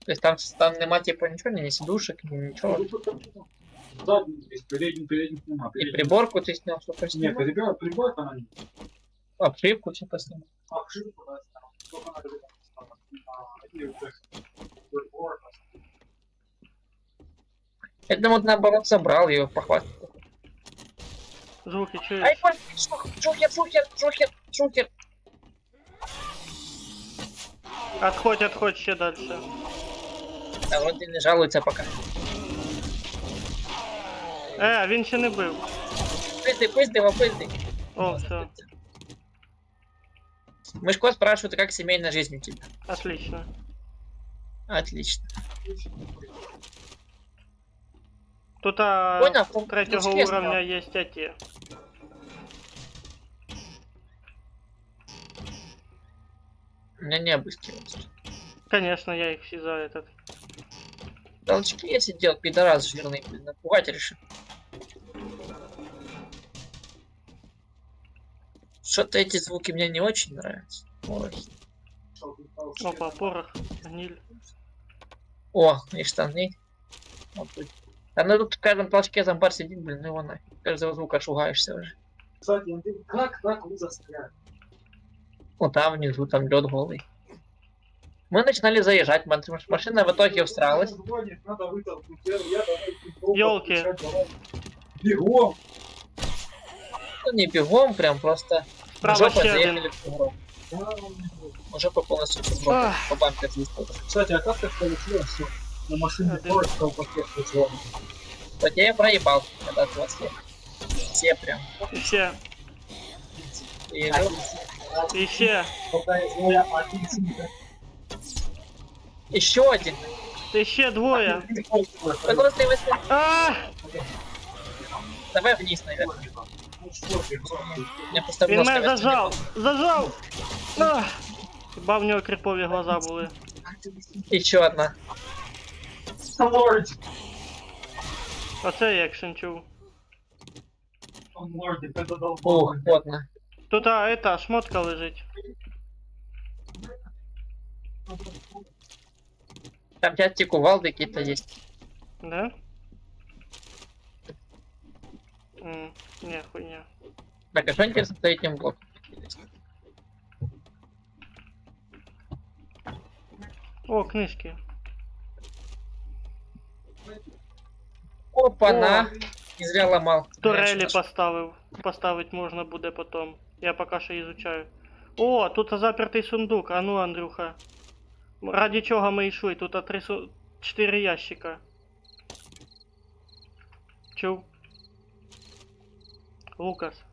То есть там нема типа ничего, ни сидушек, ни ничего. Задний здесь, передний нема. И приборку ты снял, что почти. Нет, ребят, прибор она не... Обшивку что-то снял. Обшивку, да, снял. Только надо было поставить. И вот так. Прибор. Я думаю, наоборот собрал ее похвастать. Звуки чуєш? Ай, шухер. Отходь ще дальше. А вроде не жалуется пока. Він ще не бив. Пизды его, пызды. О, все, Мышко спрашивает, а как семейная жизнь у тебя? отлично. Отлично. Тут Понял? третього Ну, честно. уровня є ті. У меня не обыскивается. Конечно, я їх всі за этот. Толчки я сидел, пидорас жирный, блин, напугать решил. Что-то эти звуки мне не очень нравятся. Ой. Опа, порох, гниль. О, и штаны. Вот тут. Да ну тут в каждом толчке зомбар сидит, блин, ну его нафиг. Каждого звука шугаешься уже. Кстати, Андрей, как так вы застряли? Вот там внизу, там лед голый. Мы начинали заезжать, машина в итоге встралась. Надо вытолкнуть. Я давай пробую Ёлки. включать, давай. Бегом! Ну не бегом, прям просто Справа жопой ще заехали один. в сугроб. Да. Жопа полностью в сугроб. Ах. По банке свистала. Кстати, а как так получилось, что на машине Один. тоже колпаке вызвал? Вот я проебал, когда ты вас ехал. Все прям. І ще, И і ще. Пока я знаю, один симка. еще один. І ще двоє. Просто его снял. А! Давай вниз, наверное. Ну что ты, Мне просто Він нос мене кажется, зажав! Зажав! А! Хіба в нього крипові глаза були. Еще одна. Лорд! Оце я екшен чув. Он лорд, это долбал. Ух, плотно. Тут ета шмотка лежить. Там дядьки кувалды какие-то есть. Да? Не, хуйня. Так, а что интересно с этим блоком? О, книжки. Опа-на! Не зря ломал. Турелі Знаешь, поставив. Поставить можна буде потом. Я поки що изучаю. О, тут запертий сундук. А ну, Андрюха. Ради чого ми йшли? Тут 4 ящика. Чув? Лукас.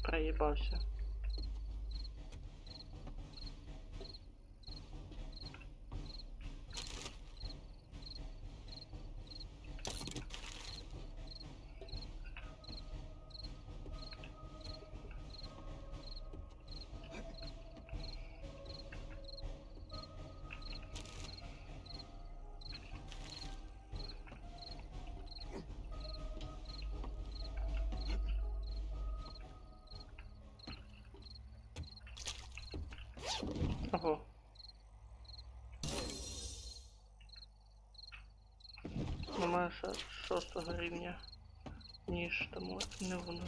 Проїбався. Ого. Немає 6 рівня. Ніж, тому не воно.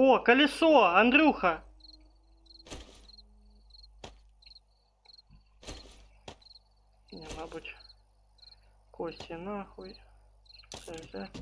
О, колесо, Андрюха! Не, мабуть, кості нахуй. Це взять.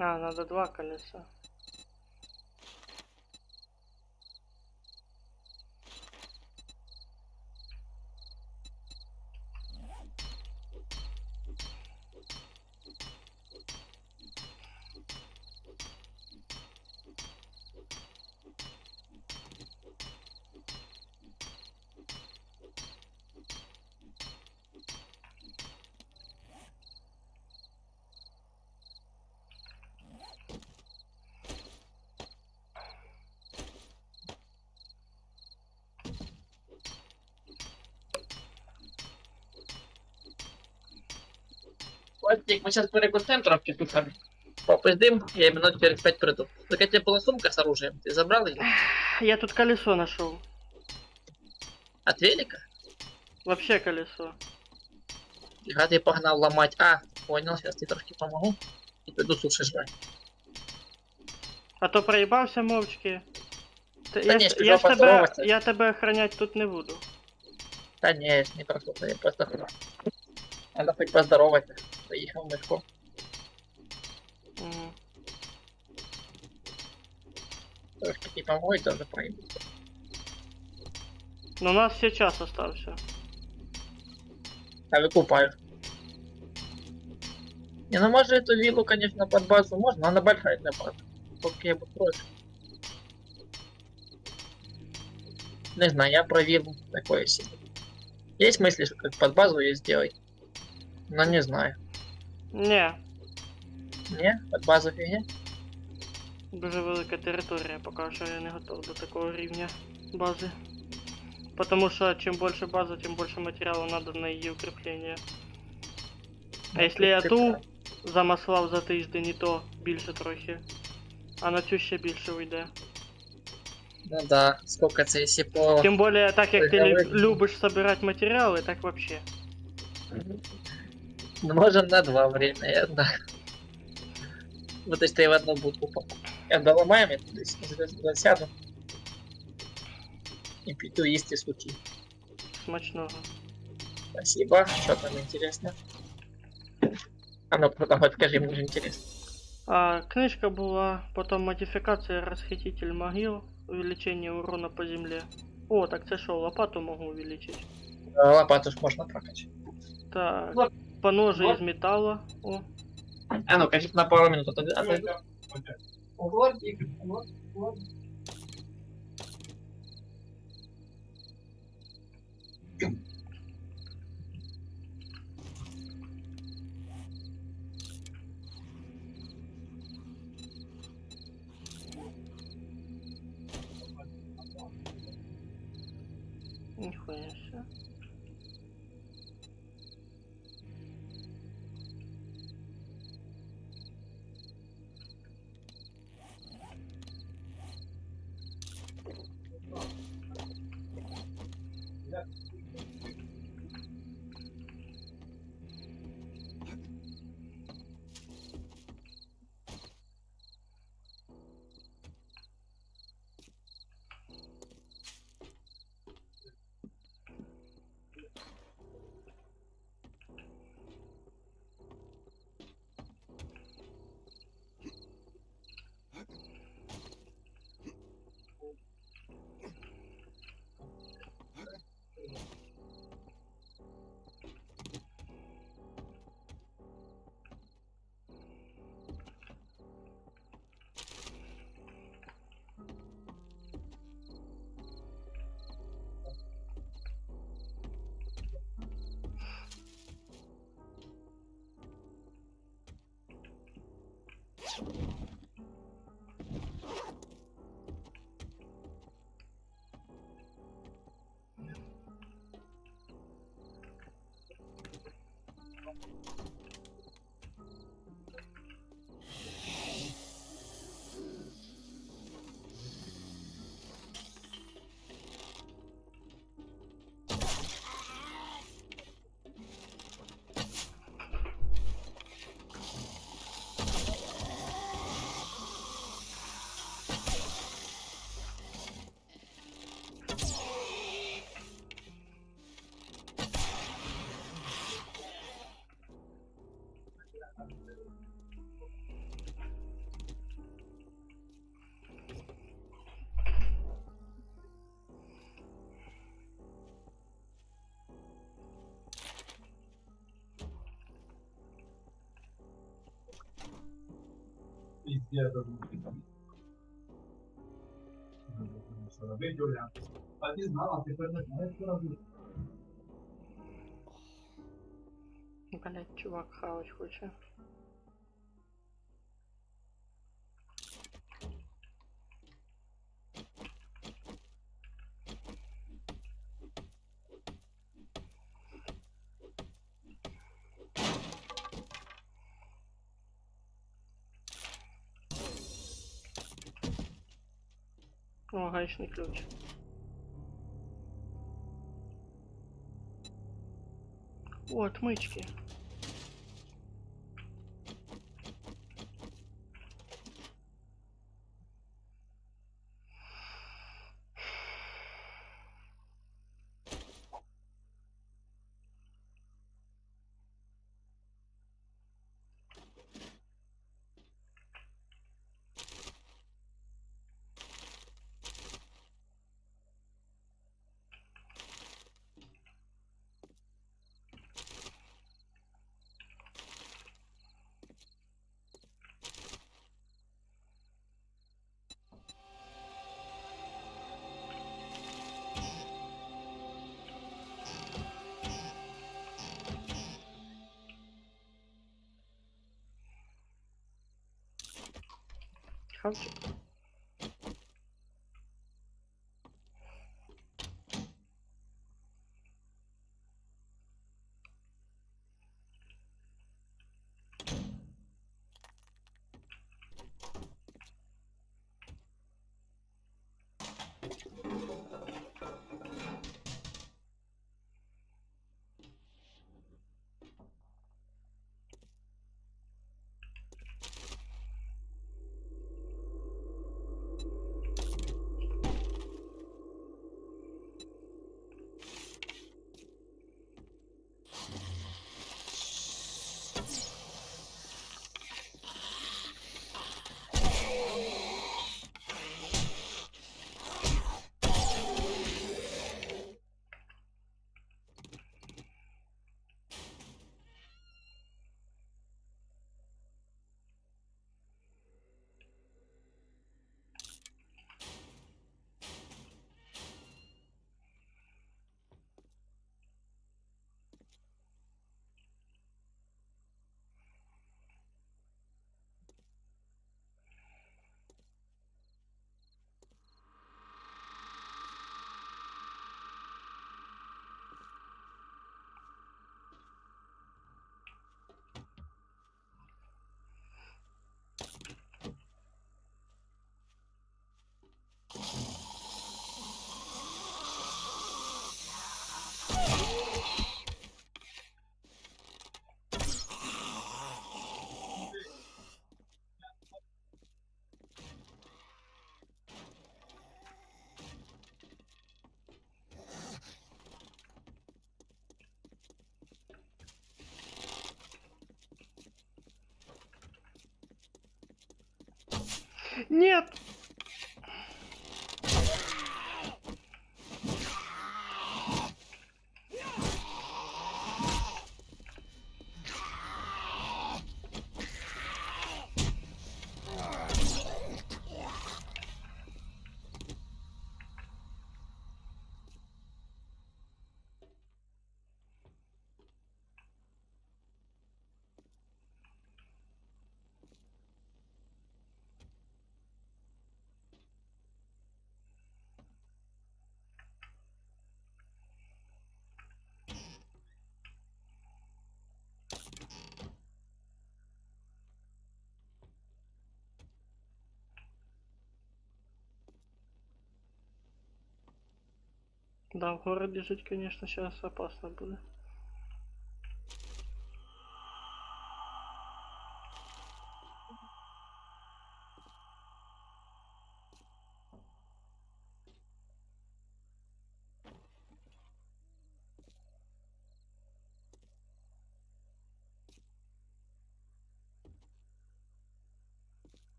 А, надо два колеса. Владик, мы сейчас перекусим трошки тут. Попиздим, я минут через 5 приду. Так у тебя была сумка с оружием, ты забрал ее? Я тут колесо нашел. От велика? Вообще колесо. Фига ты погнал ломать. А, понял, сейчас тебе трошки помогу. И пойду суши жрать. А то проїбався мовчки. Та ні, ж пішов поздороватися. Я тебе охранять тут не буду. Да не, я ж не прошу, я просто... Надо хоть поздороваться. Поехал мешком. Мгм. Трошки не помой, тоже проебу. Ну у нас ще час остався. А выкупаю. Не, ну может эту виллу, конечно, под базу можно, но она большая для базы. Только я бы против. Не знаю, я про виллу такое себе. Есть мысли, что как под базу ее сделать? Но не знаю. Не, Не? Под базу фигня? дуже велика територія, поки що я не готов до такого рівня бази. Потому що чим більше база, тим більше матеріалу надо на її укріплення. А якщо я ту замаслав за тиждень, і то більше трохи. А на цю ще більше уйде. Ну да, сколько это если по... Тим більше, так як ти Договор. любиш збирати матеріали, так вообще. Ну, можем на 2 время, я знаю. Вот если я в одну будку попал. Я доломаем, я туда засяду. И пойду есть и сути. Смачного. Спасибо. Что там интересно? А ну, кто-то хоть скажи, мне же интересно. А, книжка була, потом модификация расхититель могил, увеличение урона по земле. О, так це що, лопату можу увеличить. Лопату ж можно прокачать. Так, Вот. поножи Вот. из металла. О, А ну, конечно, на пару минут отойду. Вот. нихуя себе. Пиздец. Робить, Юля. А ти знала, тепер не знаєш, що робити. Блять, чувак хавать хоче. О, гаечний ключ. О, отмычки. Хавчик. Нет! Да, в городе жить, конечно, сейчас опасно будет.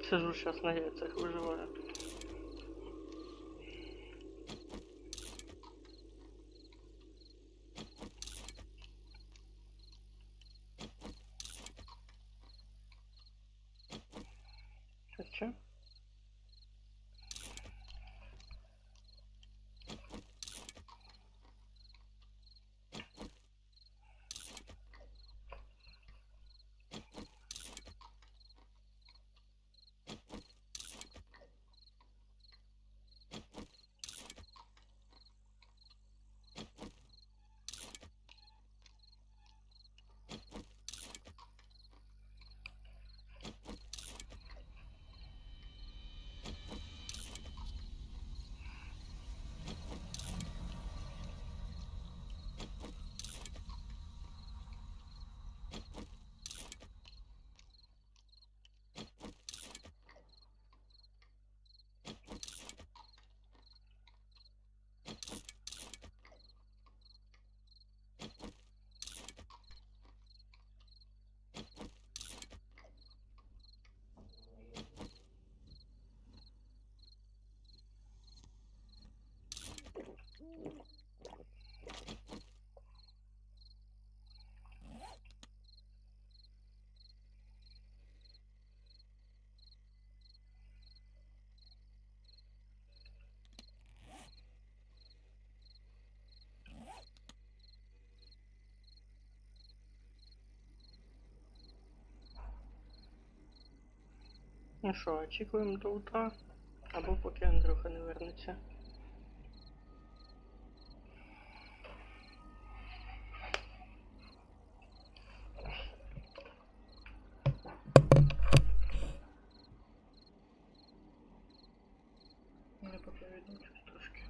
Сижу сейчас на яйцах, выживаю. Хотя... Ну що, очікуємо до утра, або поки Андрюха не вернеться. Я поки відмучусь трошки.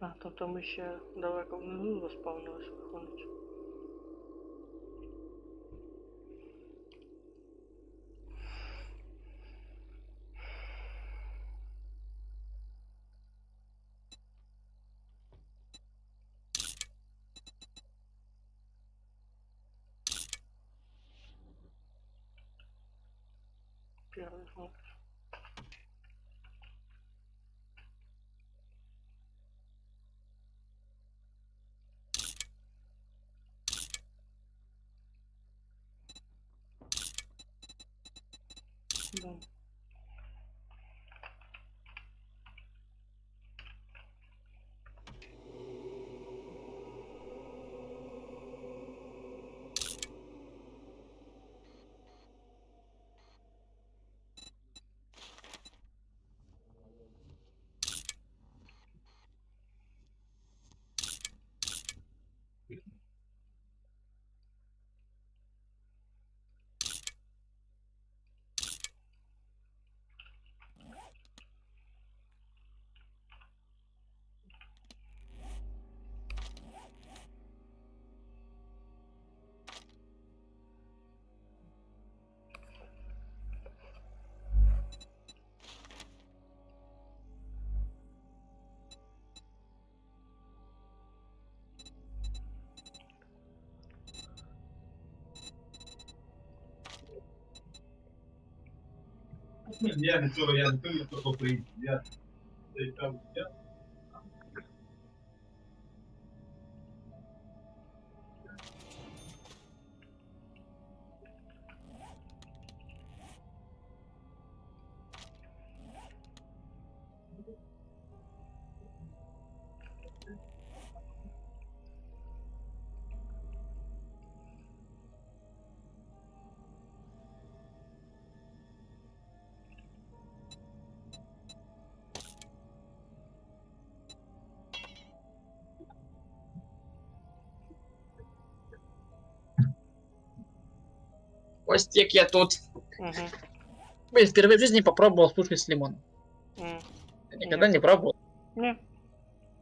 А, тобто ми ще далеко внизу заспавнились, виходить. Первый звук. Да. Я нічого, я не пив, то приїду. Я там, я Костик, я тут. Угу. Блин, впервые в жизни попробовал суши с лимоном. Никогда не пробовал. Не.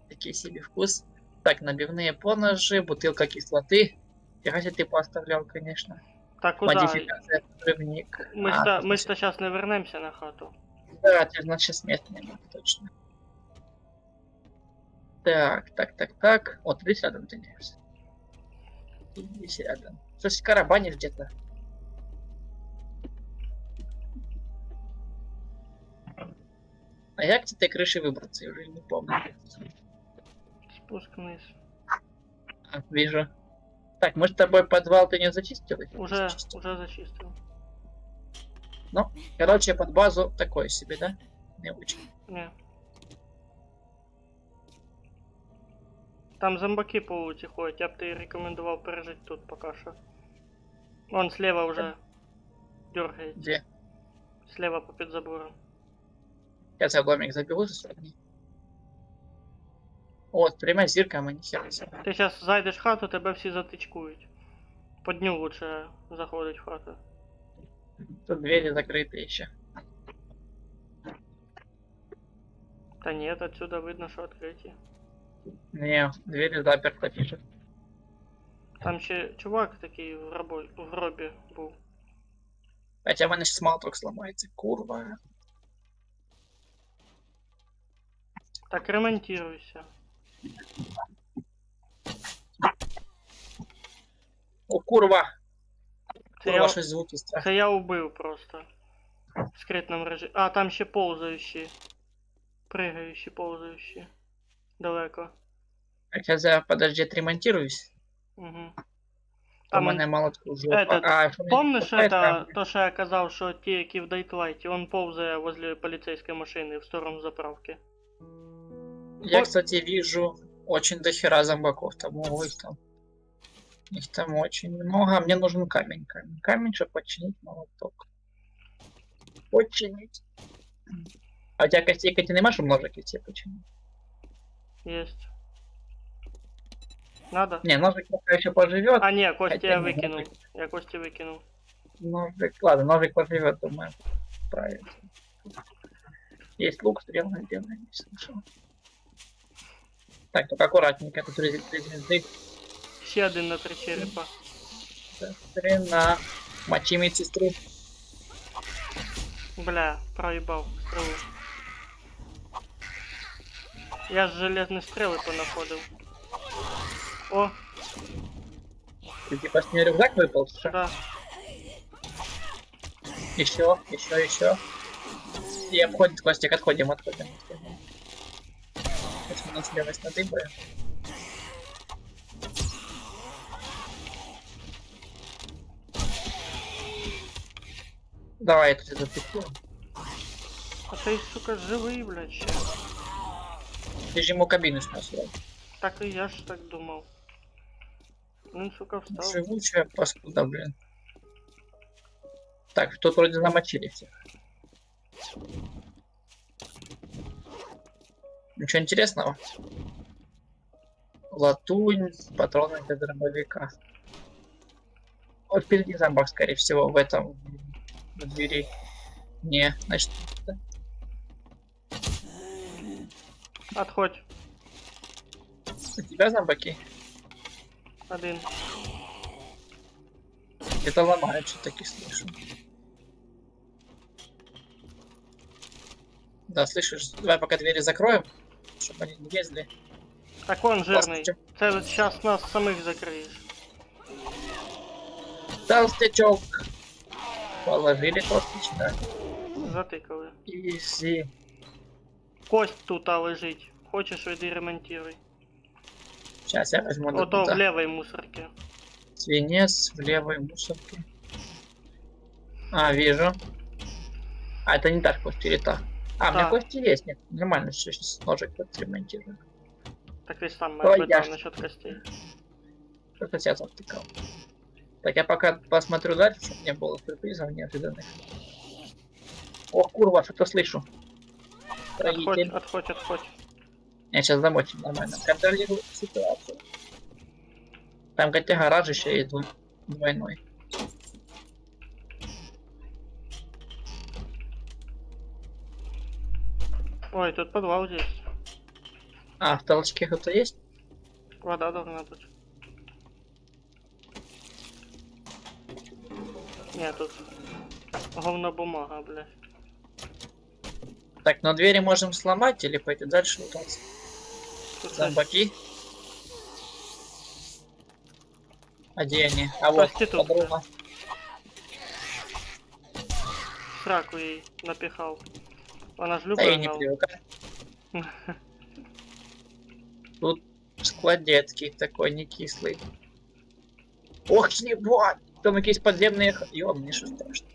Такие себе вкус. Так, набивные поножи, бутылка кислоты. Фига себе ты поставлял, конечно. Так, куда? Модификация взрывник. Ми ж то зараз не вернемося на хату. Да, тебе значит сейчас места нема, точно. Так. Вот, здесь рядом ты не. Здесь рядом. Слушай, карабанишь где-то. А як с этой крыши выбраться? Я уже не помню. Спуск вниз. А, вижу. Так, мы с тобой подвал ты не зачистил? Уже зачистив. Ну, короче, под базу такой себе, да? Не очень. Не. Там зомбаки по вулиці ходять, я б тобі рекомендував пережити тут поки що. Вон слева вже дергається. Где? Слева попід забором. Я за домик забегу за сотни. Вот, прямо зирка, мы нихера себе. Ти зараз зайдеш в хату, тебе всі затичкують. По дню лучше заходить в хату. Тут двери закрыты еще. Та ні, отсюда видно, що відкриті. Не, двери заперты пишет. Там ще чувак такий в гробі був. Хотя в мене сейчас молоток сломается. Курва. Так ремонтируйся. О, курва. Це Курва, я, щось звуки страшні. це я убив просто. В скритному режимі. А, там ще повзаючі. Пригаючі, повзаючі. Далеко. Так, я подожди, отремонтируюсь. Угу. У Там мене молотку жопа. Этот, А, що мені помниш хватає, там? то, що я казав, що ті, які в Дейтлайті, он повзає возле поліцейської машини в сторону заправки. Я, кстати, вижу очень дохера зомбаков. Там, ого, их там очень много. А мне нужен камень. Камень, чтобы починить молоток. Починить. А у тебя костейка ты не можешь ножик идти починить? Есть. Надо? Не, ножик пока еще поживет. А, не, Кості Хотя я не викинув. ножик. Я Кості викинув. Ножик, ладно, ножик поживет, думаю. Справится. Есть лук, стрелы, делаем, если что. Так, только аккуратненько, тут три звезды. Ще один на 3 черепа. Хрена. Мочи медсестру. Бля, проїбав стрелу. Я ж железні стріли понаходив. О, Ты типа с нее рюкзак выпал? Что? да. Еще. И обходит, Костик, отходим. Если на себя надыбаем. Давай, я тут запихну. А ти, сука, живий, блядь, ще. Ты же ему кабину снес. Так і я ж так думав. Він, сука, встав. Живучая паскуда, блин. Так, тут вроде намочили всех. Ничего интересного? Латунь, патроны для дробовика. Вот впереди зомбак, скорее всего, в этом в двери. Не, значит, да. Отходь. У тебя зомбаки? Один. Это ломают, что таки слышу. Да, слышишь? Давай пока двери закроем, чтобы они не лезли. Так он жирний. Толстячок. Це зараз нас самих закриєш. Толстячок. Положили толстячка. Затикали. Изи. Кость тут лежить. Хочеш, іди ремонтируй. Сейчас я возьму до Ото в туда. левій мусорці. Свинец в левой мусорке. А, вижу. А, это не та кость, или та? А, у меня Да. кости есть, нет, нормально, все, сейчас ножик подремонтирую. Так ти сам Ой, мене я питав ж- насчет костей. Что-то себя завтыкал. Так, я пока посмотрю дальше, чтобы не было сюрпризов неожиданных. Ох, курва, что-то слышу. Строитель. Отходь. Я сейчас замочим нормально. Контролирую ситуацию. Там хотя гараж еще есть двойной. Ой, тут подвал есть. А, в толчке кто-то есть? Вода должна быть. Нет, тут говно бумага, блядь. Так, но двери можем сломать или пойти дальше лутаться? Тут Зомбаки. А где они? А вот, Проститутка. подруга. сраку їй напихав. Вона ж Да я любить не гал. привыкаю. Тут складецкий такой, не кислый. Ох, ебать! Там якісь подземные... Ёб, мне что страшно.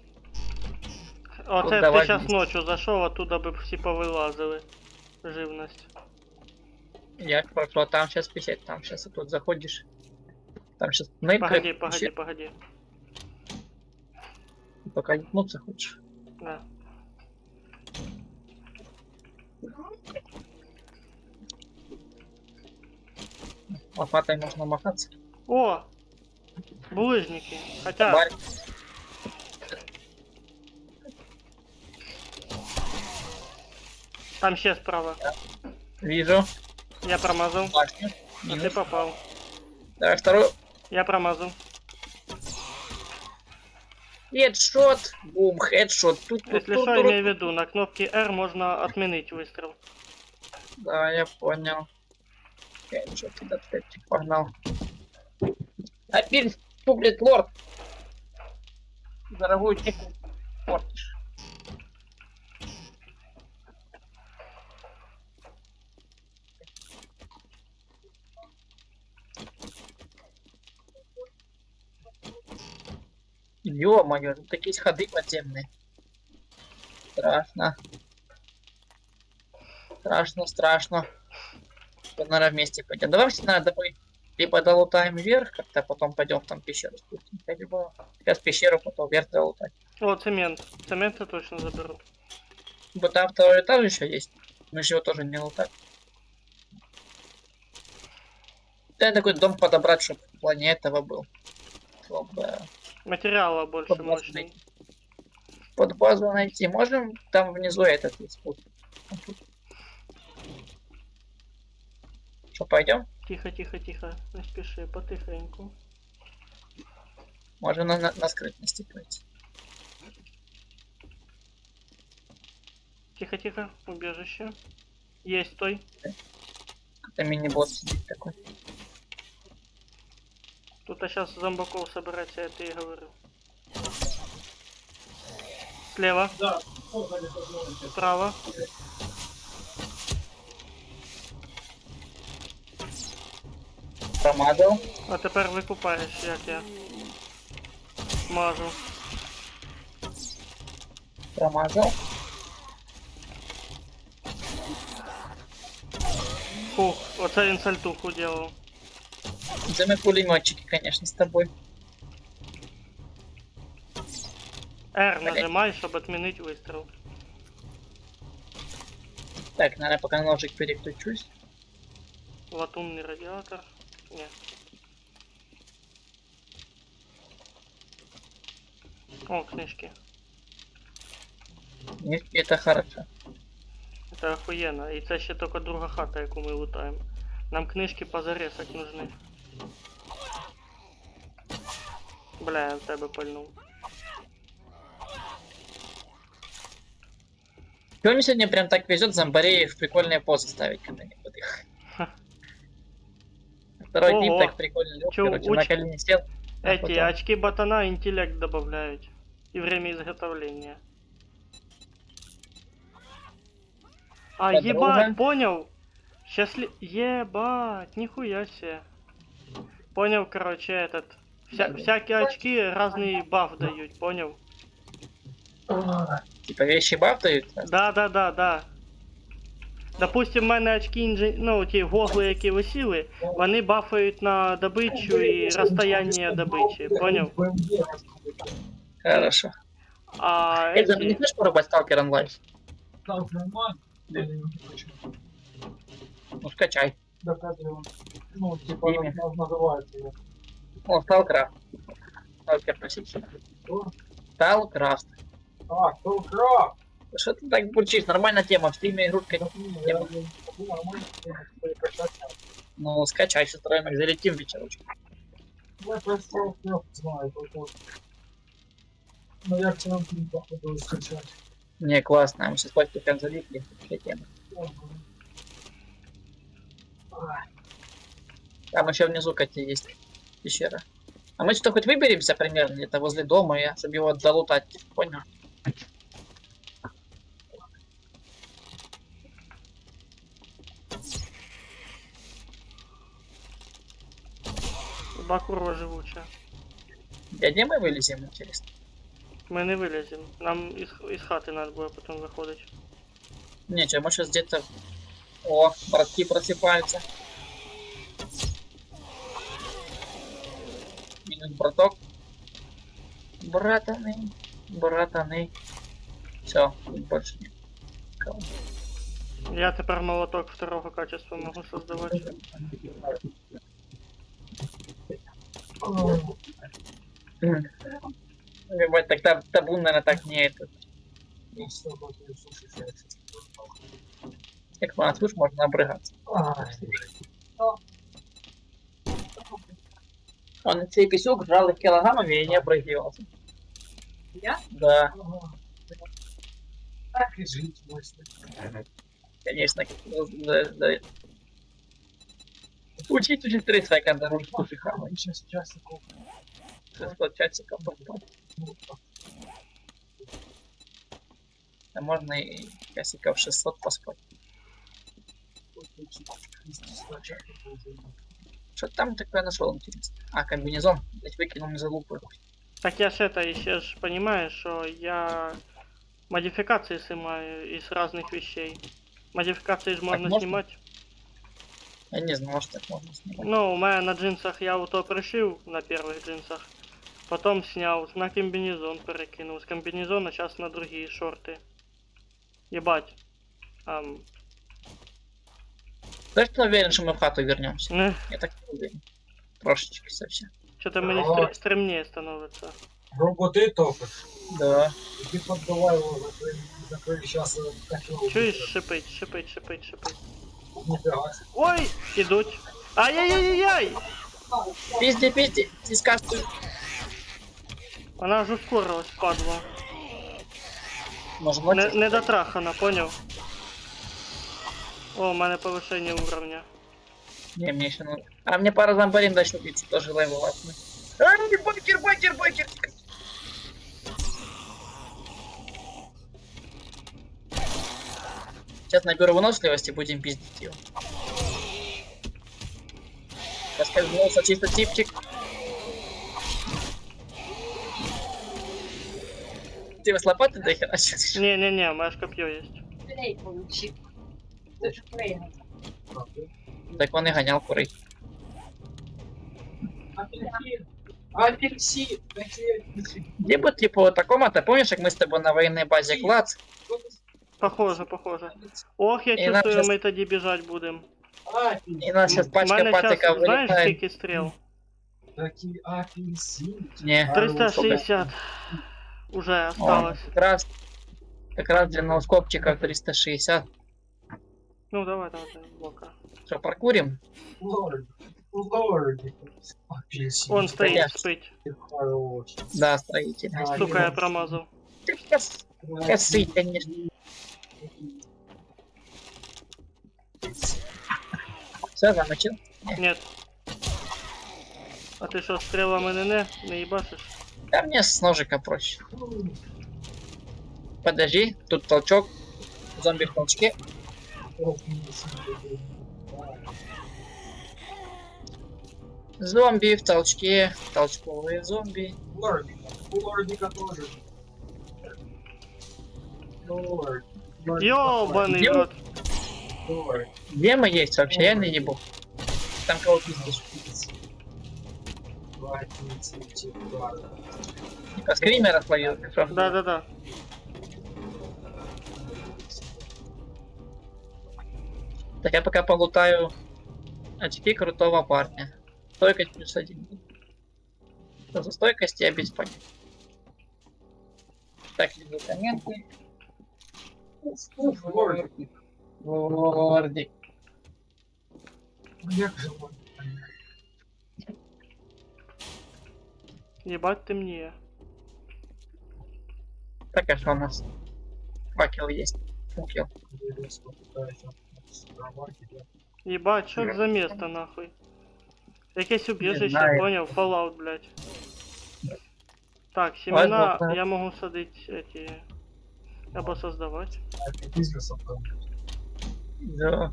Оце ти давай зараз вместе. ночью зайшов, оттуда би всі повилазили. Живність. Я прошу, там сейчас писать, там сейчас тут заходишь. Там сейчас Погоди. Пока не пнуться хочешь. Да. Лопатой можно махаться. О! Булыжники. Хотя, Барь. там ще справа. Вижу. Я промазал. Башню. А ты Минус. попал. Давай второй. Я промазал. Хедшот. Бум, хедшот. Тут, Если что, имей в виду, на кнопке R можно отменить выстрел. Да, я понял. Хедшот, туда опять погнал. Опять публит лорд. Дорогую технику портишь. Ё-моё, тут такие ходы подземные. Страшно. Страшно. Вот, наверное, вместе пойдем. Давай, наверное, мы либо долутаем вверх, как-то потом пойдем в там пещеру спустимся, либо сейчас пещеру, потом вверх долутать. О, цемент. Цемент я точно заберу. Ибо там второй этаж еще есть. Мы же его тоже не лутать. Да, такой дом подобрать, чтобы в плане этого был. Чтобы Материала больше под базу мощный. найти. Под базу найти. Можем там внизу этот есть спуск. Что, пойдем? Тихо, тихо, тихо. Не спіши, потихеньку. Можно на скрытности пойти. Тихо, тихо. Убежище. Есть той. Это мини-босс сидит такой. Тут сейчас зомбаков собирается, я тебе и говорю. Слева, Да, хто за не справа. Промазал. А тепер викупаєш, як я. Мажу. Промазал. Фух, оце він сальтуху делав. За мы пулеметчики, конечно, с тобой. R нажимай, щоб отмінити вистріл. Так, наверное, пока на ножик переключусь. Латунний радіатор. Ні. О, книжки. Это хорошо. Це охуєнно. І це ще тільки друга хата, яку ми лутаємо. Нам книжки позарисать нужны. Бля, я в тебе пальнув. Чего мне сегодня прям так везет зомбарей в прикольные позы ставить когда-нибудь их? Ха. Второй тип Ого. так прикольно лег, Чё, короче, на колени сел. а Эти потом- очки ботана интеллект добавляют. И время изготовления. А, Подруга. ебать, понял? Ебать, нихуя себе. Понял, короче, этот... всякие очки разный баф дают, понял? Типа вещи баф дают? Да. Допустим, в мене очки ну, ті гогли, які висіли, вони бафають на добичу і розстояння добичі, понял? Хорошо. А Это не эти... хочешь порубать сталкер онлайн? Так, нормально. Я не хочу. Ну скачай. Доказываю. Ну, типа, Имя. называется его. О, Сталкрафт. Сталкер просить. Что? Сталкрафт. А, Сталкрафт! Что ты так бурчишь? Нормальная тема. В стриме игрушка. Я нормально, Ну скачай, с устроим, залетим вечерочек. я про Сталкрафт знаю, только... Но я к нам фильм походу скачать. Не, классно. Мы сейчас почти прям залипли. Вообще тема. Там еще внизу, Катя, есть пещера. А мы что, хоть выберемся примерно где-то возле дома, я чтобы его залутать, понял? Два курва живуча. Где мы вылезем, интересно? Ми не виліземо. Нам із хати треба буде потім виходити. Ничего, мы сейчас где-то... О, братки просыпаются. Минус браток. Братаны. Все, больше нет. Кого? Я тепер молоток второго качества можу создавати. Ебать, так табун, наверное, так не это. Как на слушай, можно обрыгаться. Он на цей песок жал их килограммами и не обрыгивался. Я? Да, Так и жить можно. конечно. Да. Учить 3 секунда, ручку шихама. Сейчас часиков. 600 часиков поспать. А можно и часиков 600 поспать. Что там такое нашел, интересно? А, комбинезон. Блять, выкинул не залупу. Так я ж это еще ж понимаю, что я модификации снимаю из разных вещей. Модификации же можно можно? снимать. Я не знал, что так можно снимать. Ну, у меня на джинсах я вот пришил на первых джинсах. Потом снял, на комбинезон перекинул. С комбинезона сейчас на другие шорты. Ебать. Знаешь, ты уверен, что мы в хату вернемся? Не, Я так не уверен. Трошечки совсем. что-то мне А. стремнее становится. Роботы только. Да. Ты поддавай его, закрой сейчас котел. Чуешь, шипить. Ніфіга себе. Ой, ідуть. Ай-яй-яй-яй! Пизди, дискастуй. Вона ж ускорилась, падла. Может, Не, хватит? не дотрахана, поняв? О, у мене повишення уровня. Не, мне еще надо. А мне пара зомбарин дальше убийцы тоже левелатный. Ай, байкер! Сейчас наберу выносливости, будем пиздить его. Поскользнулся чисто типчик. Ты с лопаты дохерачишь? Не-не-не, у мене ж коп'є є. Плей получил. Ты же плей. Так он и гонял куры. Апельсин! Апельсин! Какие апельсины? Где бы типа вот таком, а ты помнишь, как мы с тобой на военной базе Клац? Похоже. Ох, я І нам чувствую, щас- ми тоді біжать будемо. Апельсин! И у нас сейчас У пачка мене патика щас, знаєш, вылетает. скільки стріл? Какие апельсины! Не, 360 уже осталось. как раз для ноускопчиков 360. Ну, давай, блока. Что, паркурим? Лорд! Апельсин! Он стоїть, Понятно. спить. Хороший. Да, строитель. Сука, я промазав. Ты косы, конечно. Все, замочил? Нет. А ти що, стрілами не їбашиш? Да мне с ножика проще. Подожди, тут толчок. Зомби в толчке. Зомби в толчке. Толчковые зомби. Лордика тоже. Лорд. Ёбаный Ё- рот. Лорд. Где мы есть вообще? Я не ебу. Там кого пиздишь? Типа скримера словил. ты шо? Да. Так я пока полутаю очки крутого парня. Стойкость +1. Что за стойкость, я без понятия. Так, медикаменты. Лордик. Лордик. Як же он? Ебать темніє. Так, а что у нас? Факел есть. Факел. Ебать, що це за место нахуй? Якесь убіжище, знаю. понял? Fallout, блядь. Так, семена Ладно, я могу садить эти... Або создавать. Бизнесом там. Да.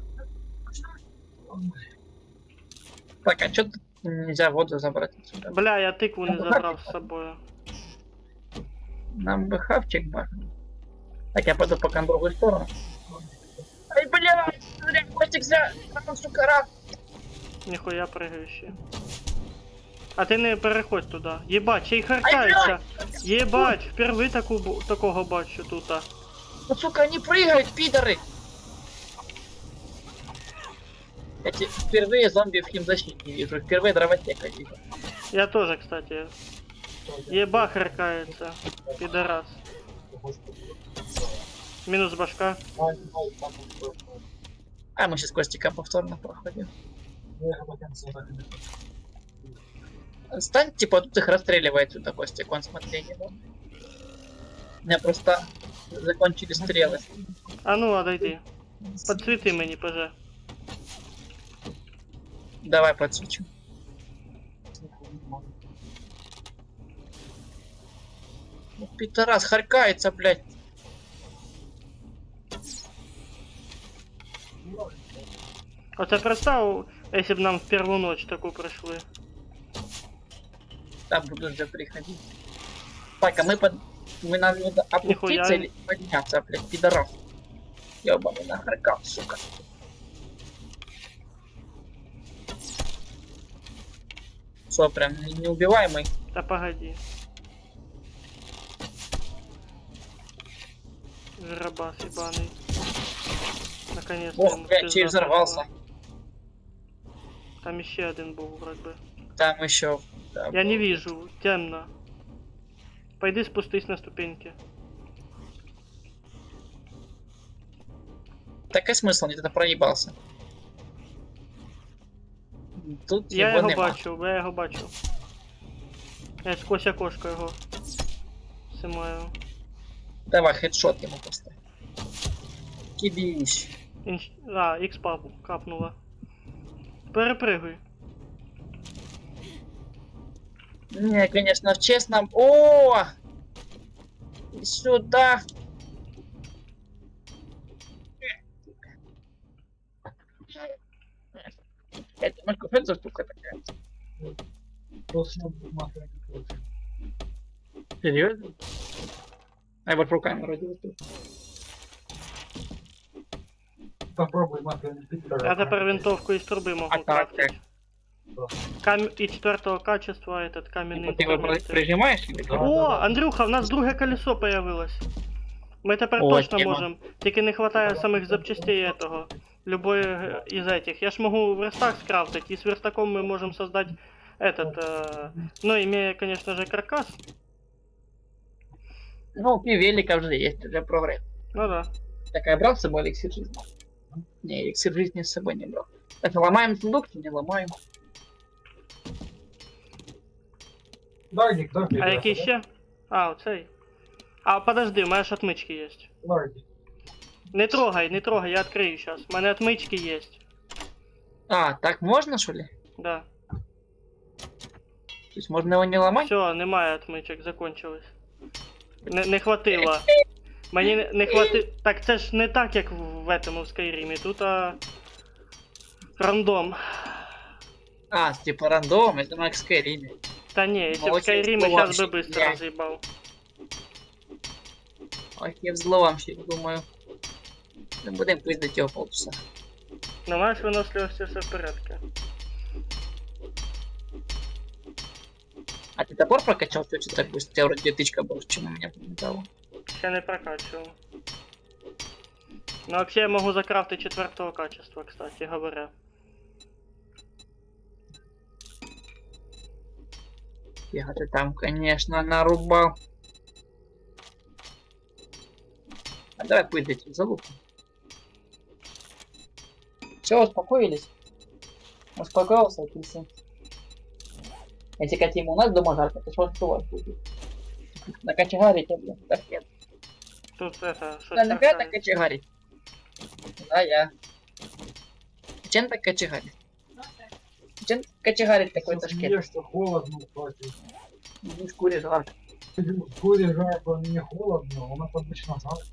Так, а что тут нельзя воду забрать отсюда? Бля, я тыкву не забрав з собою. Нам бы хавчик важно. Так, я пойду пока на другую сторону. Ай, блядь! Зря, Костик, зря! Там, сука, рак! Ніхуя пригаючи. А ти не переходь туди. Єбать, ще й харкається. Єбать, впервые такого бачу тут. Ну, сука, они прыгают, пидоры! Я впервые зомби в химзащите вижу, впервые дровотека вижу. Я тоже, кстати. Еба харкается. Пидорас. Минус башка. А мы сейчас Костика повторно проходим. Стань, типа, тут их расстреливает сюда, Костик, вон смотри, не вон. У меня просто закончились стрелы. А ну, отойди. Подсвети мені, поже. Давай подсвечу. Ну, пидорас, харкается, блядь. Оце представ, якщо б нам в перву ночь таку прийшли. Да, буду уже приходить. Так, а мы надо опуститься Нихуя. или подняться, блядь, пидорас. Ёбаный нахаркал, сука. Что, прям неубиваемый? Та погоди. Жиробас ебаный. Наконец-то. Ох, ему блядь, пизда чей взорвался. пошла. Там еще один был вроде бы. Там еще. Да, Я не вижу, темно. Пойди спустись на ступеньки. Так и смысл, где-то проебался. Тут Я його його нема. бачу, я його бачу. Я сквозь окошко його симаю. Давай, хедшот йому поставь. Кибіш. А, ікс капнула. Перепригуй. Не, конечно, в честном... О! Сюда! Это, Марко, что это за штука такая? Просто мафия не хочет. Серьезно? А я вот руками вроде вот тут. Попробуй мафия не пить. Я тепер винтовку із труби А можу так, крафтити. І 4-го качества этот каменний Ты его инструмент. прижимаешь или как? О, Андрюха, в нас друге колесо появилось. Ми тепер О, точно тема. можемо. Тільки не хватає самих запчастей этого. Любой из этих. Я ж могу верстак скрафтить, и с верстаком мы можем создать этот, ну, имея, конечно же, каркас. Ну, велика уже есть, уже прогресс. Ну да. Так, а я брал с собой эликсир жизни? Не, эликсир жизни с собой не брал. Так, ломаем сундук, не ломаем. Лардик, да? А який ще? А, оцей. А, подожди, у мене ж отмички є. Лардик. Не трогай, не трогай, я відкрию зараз. У мене отмички є. А, так можно, что ли? Да. То есть можно его не ломать? Все, немає отмичок, закончилось. Не хватило. Мені не хватило. Так це ж не так, як в этому в Скайрімі. Тут рандом. А, типа рандом, это на Скайриме. Та ні, якщо в Молодець, Скайрімі, ну, зараз би вообще, быстро я. роз'їбав. Ой, я взломщик, думаю. Мы будем пиздить его полчаса. На маєш виносливості все в порядку. А ты топор прокачал? Ты что так быстро? У тебя вроде тычка больше, чем у меня помогало. Ще не прокачував. Ну, вообще я можу закрафтити 4-го качества, кстати говоря. Я ты там, конечно, нарубал. А давай пиздить залупу. Все, успокоились? Успокоился, ты. Если хотим у нас дома жарко, то что у вас будет? На кочегаре блин, так нет. Тут это, Да, щось на на сверкає. кочегаре. Да, я. Чем так кочегарит? Чем кочегарит такой Сейчас ташкент? смеешься, холодно, кстати. Не в шкуре жарко. В куре жарко, не холодно, у нас обычно жарко.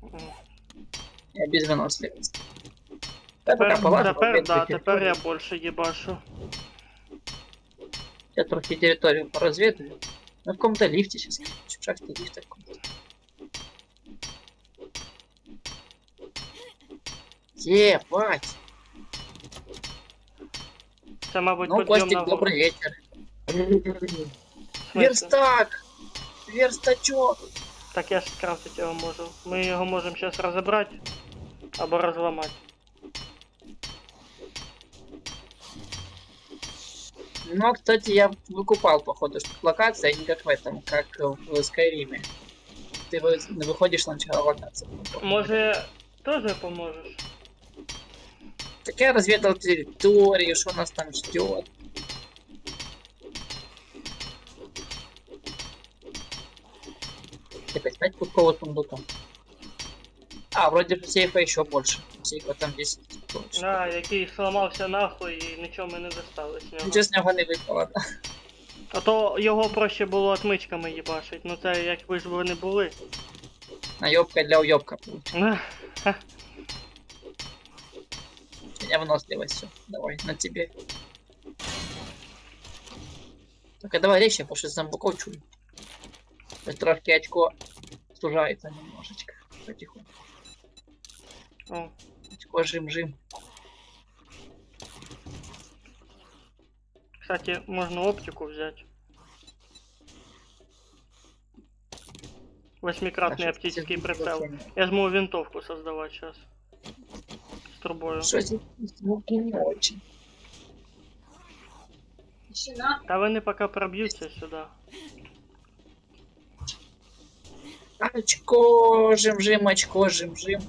Мгм. Я без выносливости. Да, пока Тепер, полажу, тепер, да, теперь тепер я більше їбашу. Я трохи территорию поразведаю. Ну, в каком-то лифте сейчас. В шахте лифта каком-то. Ебать! Це, мабуть, Ну, підйом Костик, на добрый вечер. смысле? Верстак! Верстачок! Так я ж скрафтити його можу. Ми його можемо зараз розібрати або розламати. Ну, кстати, я выкупал, походу, что локация не как в этом, как в Скайриме. Ты выходишь на начало локации. Може, теж поможеш? Так я разведал территорию, что нас там ждет. Опять 5 кусков сундука. А, вроде бы сейфа еще больше. Сейфа там 10 точно. Да, який сламався нахуй і нічого ми не достали з нього. Нічого з нього не випало, да? А то його проще було отмичками їбашить, ну це якби ж вони були. Наебка для уебка получилась. У меня выносливость, все. Давай, на тебе. Только давай резче, потому что зомбаков чую. То есть трошки очко сужается немножечко. Потихоньку. О, Очко жим-жим. кстати, можна оптику взяти. Восьмикратный оптический прицел. Я жму винтовку создавать сейчас. С трубою. Что здесь звуки не очень. Тишина. Та вони поки проб'ються сюди. Очко жим-жим, очко жим-жим.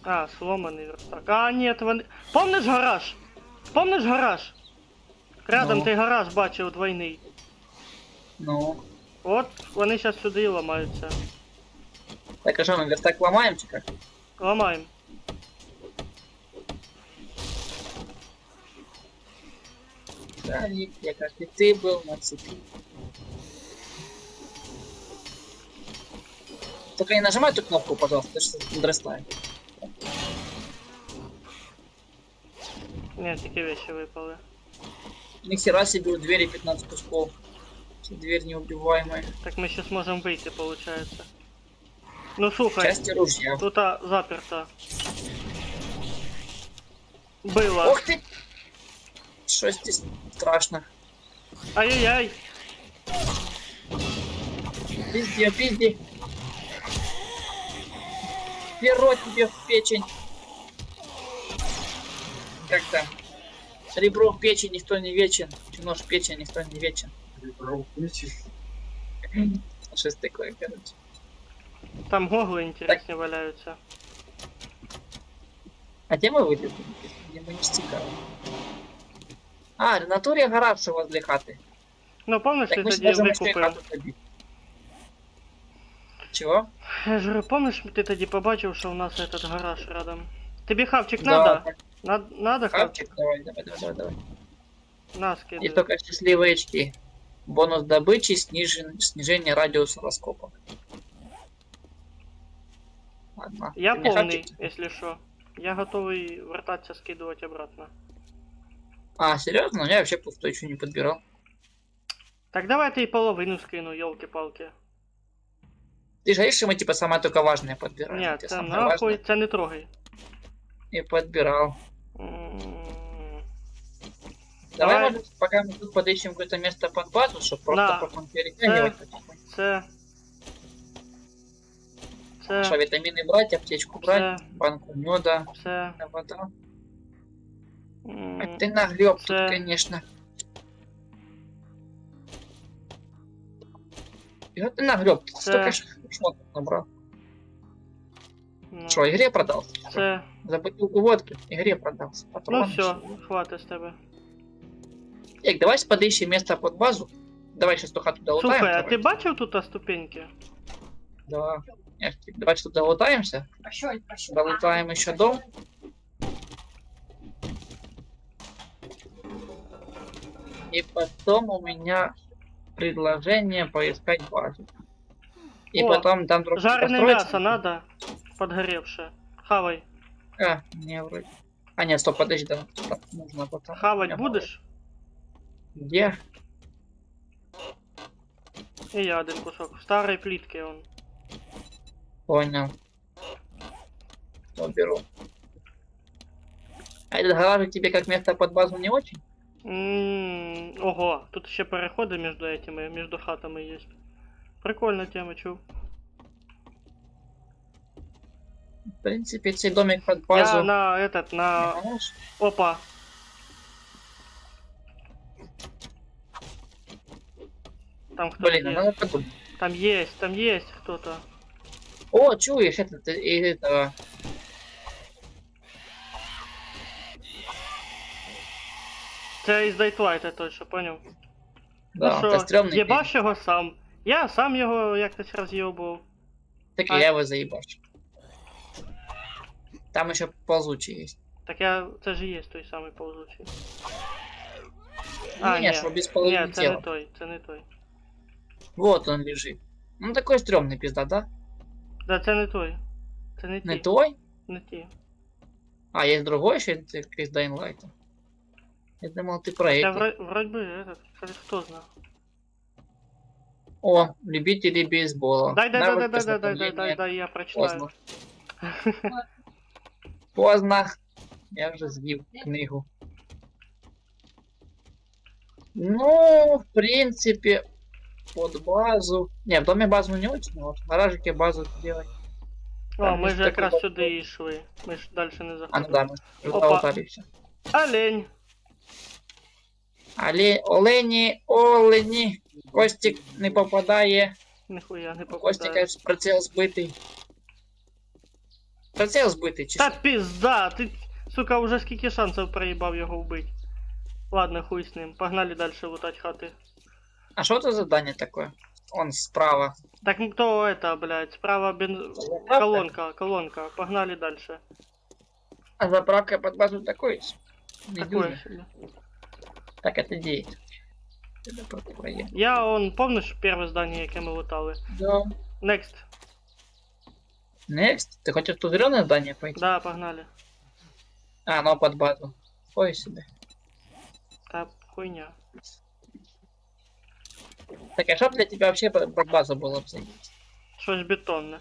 А, сломаний верстак. А, ні, вони... Помниш гараж? Помниш гараж? Рядом Ну. ти гараж бачив двойний. Ну. От, вони зараз сюди і ламаються. Так, а что, мы верстак ломаем, чи как? Ламаємо. Да, я как и ты был на цепи. Только не нажимай эту кнопку, пожалуйста, ты что дрестай. Ні, тільки вещи випали. Ни хера себе, у двери 15 кусков. Дверь неубиваемая. Так ми ще зможемо вийти, виходить. Ну слухай, Части ружья. тут заперто. Было. Ух ты! Что здесь страшно? Ай-яй-яй. Пизди, пизди. Перо тебе в печень. Как там? Ребро в печень, никто не вечен. Нож в печень, никто не вечен. Что это такое, короче? Там гогли інтересні валяються. А где мы вылезли? Мне не цікаво. А, в натуре гараж возле хаты. Ну, помниш, Так ти мы тоді сможем еще и викупив? хату побить. Чего? Я ж говорю, помниш, ти тоді побачив, що у нас этот гараж рядом? Тобі хавчик Да, надо? так, Надо хавчик? хавчик, давай, давай, давай, давай, давай. На, И скидывай. только счастливые очки. Бонус добычи, снижение радиуса раскопок. Ладно. Я ты мне повний, хавчик? якщо що. Я готовий вертатися, скидувати обратно. А, серьезно? Я вообще пустой, еще не подбирал. Так давай я и половину скину, елки-палки. Ты же говоришь, что мы типа самое только важное подбираем. Ні, Ты це самое нахуй, важное це не трогай. и подбирал. М, Давай, Давай. может, пока мы тут подыщем какое-то место под базу, чтобы просто Да. потом перетягивать. потихоньку. Це. Что, Це. витамины брать, аптечку брать, Це. банку меда, Це. вода. М, А ты нагреб тут, це. конечно. И вот ты нагреб, ты Це. столько шмоток набрал. ну, Что, игре продался? Це. За бутылку водки игре продался. Ну Патроны, все, всё. хватит з тебе. Ек, давай подыщем место под базу. Давай сейчас туда туда лутаем. Слухай, а короче. ти бачив тут ступеньки? Да. Давай туда лутаемся. Долутаем еще дом. И потом у меня предложение поискать базу. И О, потом там друг Жарене построить. м'ясо надо, подгоревше. Хавай. А, не вроде. А, нет, стоп, подожди, да, стоп, нужно потом. Хавать Я будеш? Где? І я один кусок. В старій плітки он. Понял. Беру. А этот гаражик тебе как место под базу не очень? Ого, тут ще переходи між этими, між хатами є. Прикольна тема, чув. В принципе, цей домик под базу. Я на этот, на... не знаешь? Опа. Там кто-то Блин, а есть. надо подумать. Там есть кто-то. О, чуешь, этого. Це із Дайтвайта той, що поняв. Да, ну это що, стрёмный єбаш його сам. Я сам його якось роз'єбував. Так и А- я его заебашу. Там еще ползучий есть. Так я. Це ж і є той самий повзучий. Не, что без половины Ні, це не тела. той, це не той. Вот он лежит. Ну такой стрёмный пизда, да? Да, це не той. Це не ті. Не той? Не ті. А, есть другой еще из Dying Light. Я думал, ты про Я эти. вроді би, этот, кстати, хто знає. О, любители бейсбола. Дай, Навык я приспособления. прочитаю. Поздно. Поздно. Я вже звів книгу. Ну, в принципе, под базу. Не, в доме базу не очень, а вот в гаражике базу делать. О, Там ми есть ж якраз такой сюди і йшли. Ми ж далі не А, ну заходили. да, мы Опа. залутали все. Олень! Олені. Костик не попадає. Ніхуя не У Костика попадає. ж прицел збитий. Прицел збитий чи Та що? пізда, ти, сука, уже скільки шансів проїбав його вбити. Ладно, хуй з ним. Погнали далі лутать хати. А що це за задание такое? Он справа. Так то это, блядь, справа Заправка? колонка. Погнали дальше. А заправка под базу такой? Такое себе. Так, это 9. Это противоен. Помниш перше здання, яке ми лутали? Да. Next. Next? Ты хочешь в то зеленое здание пойти? Да, погнали. А, оно под базу. Ой себе. Та хуйня. Так, а что для тебя вообще под базу было бы зайти? Щось бетонне.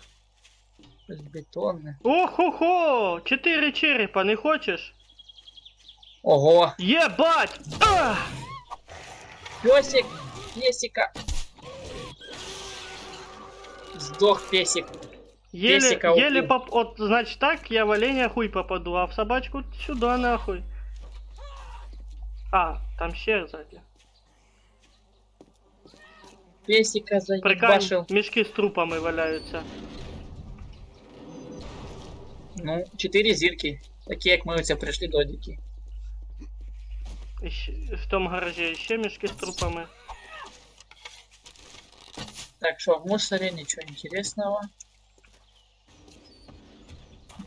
Бетонное. Ох-хо-хо! 4 черепа, не хочеш? Ого! Єбать! Ах! Песик! Песика! Сдох песик. Песика Еле убил. вот, значит так, я в оленя хуй попаду, а в собачку сюда нахуй. А, там ще сзади. Песика Прикинь, заебашил. мішки з трупами валяються. Ну, 4 зірки. Такі, як ми оце прийшли додики. В тому гаражі ще мішки з трупами. Так, что в мусоре, ничего интересного.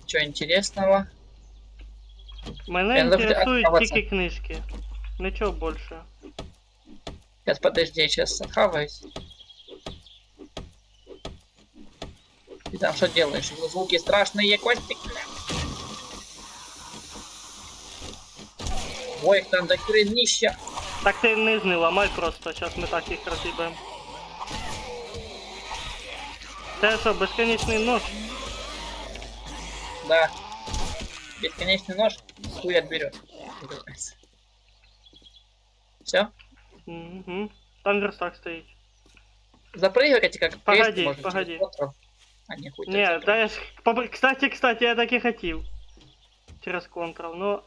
Ничего интересного. Мене Я не завжди інтересують оставатися. тільки книжки. Нічого більше. Сейчас, подожди, я сейчас захаваюсь. Ты там что делаешь? Звуки страшные, Костик. Ой, их там до хренища. Так ти не ламай просто, зараз ми так їх розіб'ємо. Це що, безконечний нож? Да. Бесконечный нож хуй отберет. Все? Угу. Там верстак стоїть. Запрыгивайте как Погоди, крест, может, погоди. через контрол. А, не хуй. Не, да я ж... Кстати, я так и хотів. Через контрол, но...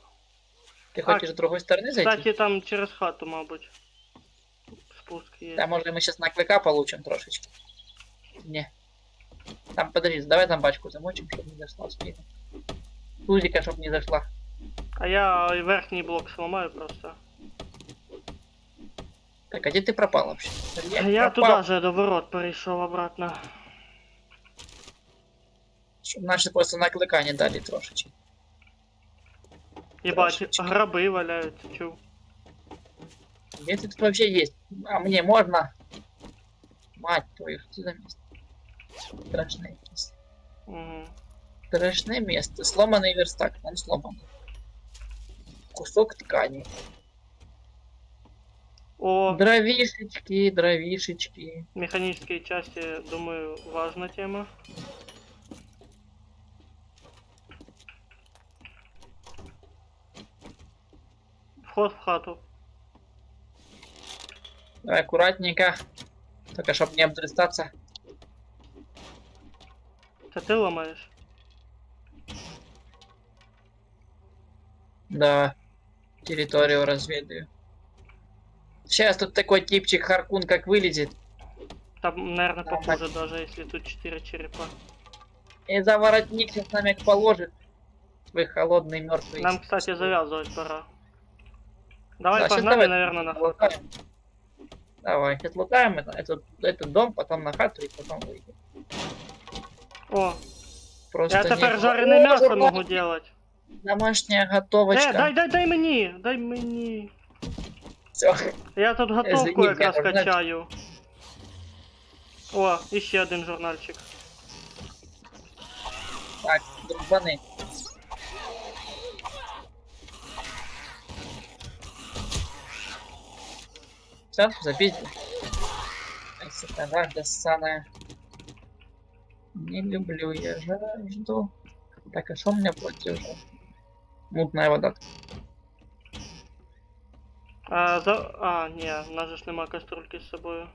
Ты хочешь с другой стороны зайти? Кстати, там через хату, мабуть. Спуск є. Да, может, мы сейчас на клыка получим трошечки. Не. Там, подожди, давай там бачку замочим, чтобы не зашла в спину. Тузика, чтобы не зашла. А я верхній блок сломаю просто. Так, а где ты пропал вообще? Я туда же до ворот перейшов обратно. Чтобы наши просто на клыка не дали трошечки. Ебать, Трошечки. гроби валяються, чув. Где ты тут вообще есть? А мне можно? Мать твою, что за место? Страшное место. Угу. Страшное место. Сломанный верстак, он сломан. Кусок ткани. О, Дровишечки, дровишечки. механические части, думаю, важна тема. Вход в хату. Давай аккуратненько. Только чтобы не обдрыстаться. Це ти ламаєш? Да. Территорию разведаю. Сейчас тут такой типчик Харкун как вылезет. Там, наверное, Да, похуже даже, если тут 4 черепа. И за воротник сейчас намек положит. Вы холодный мертвый. Нам, кстати, завязывать пора. Давай Да, щас погнали, давай. наверное, на хату. Лутаем. Давай, сейчас лутаем этот дом, потом на хату и потом выйдем. О, Просто я не- теперь жареное О, мясо журнал. могу делать. Домашняя готовочка. Дай мені. Всё. Я тут готовку Извини, якраз я журнальчик. качаю. О, іще один журнальчик. Так, дружбаны. Все, запиздил. Ай, сука, жажда ссаная. Не люблю я жажду. Так, а что у меня против? Мутная вода. Ні, у нас же ж нема каструльки з собою.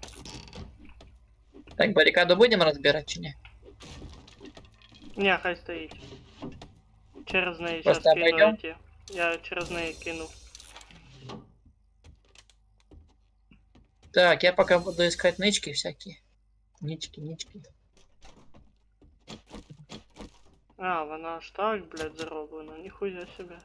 Так, баррикаду будем разбирать, чи не? Ні, хай стоїть. Через неї Просто зараз кину обойдем? эти. Я через неї кину. Так, я пока буду искать нычки всякие. Нички. А, вона аж так, блядь, зароблена. Ніхуя себе.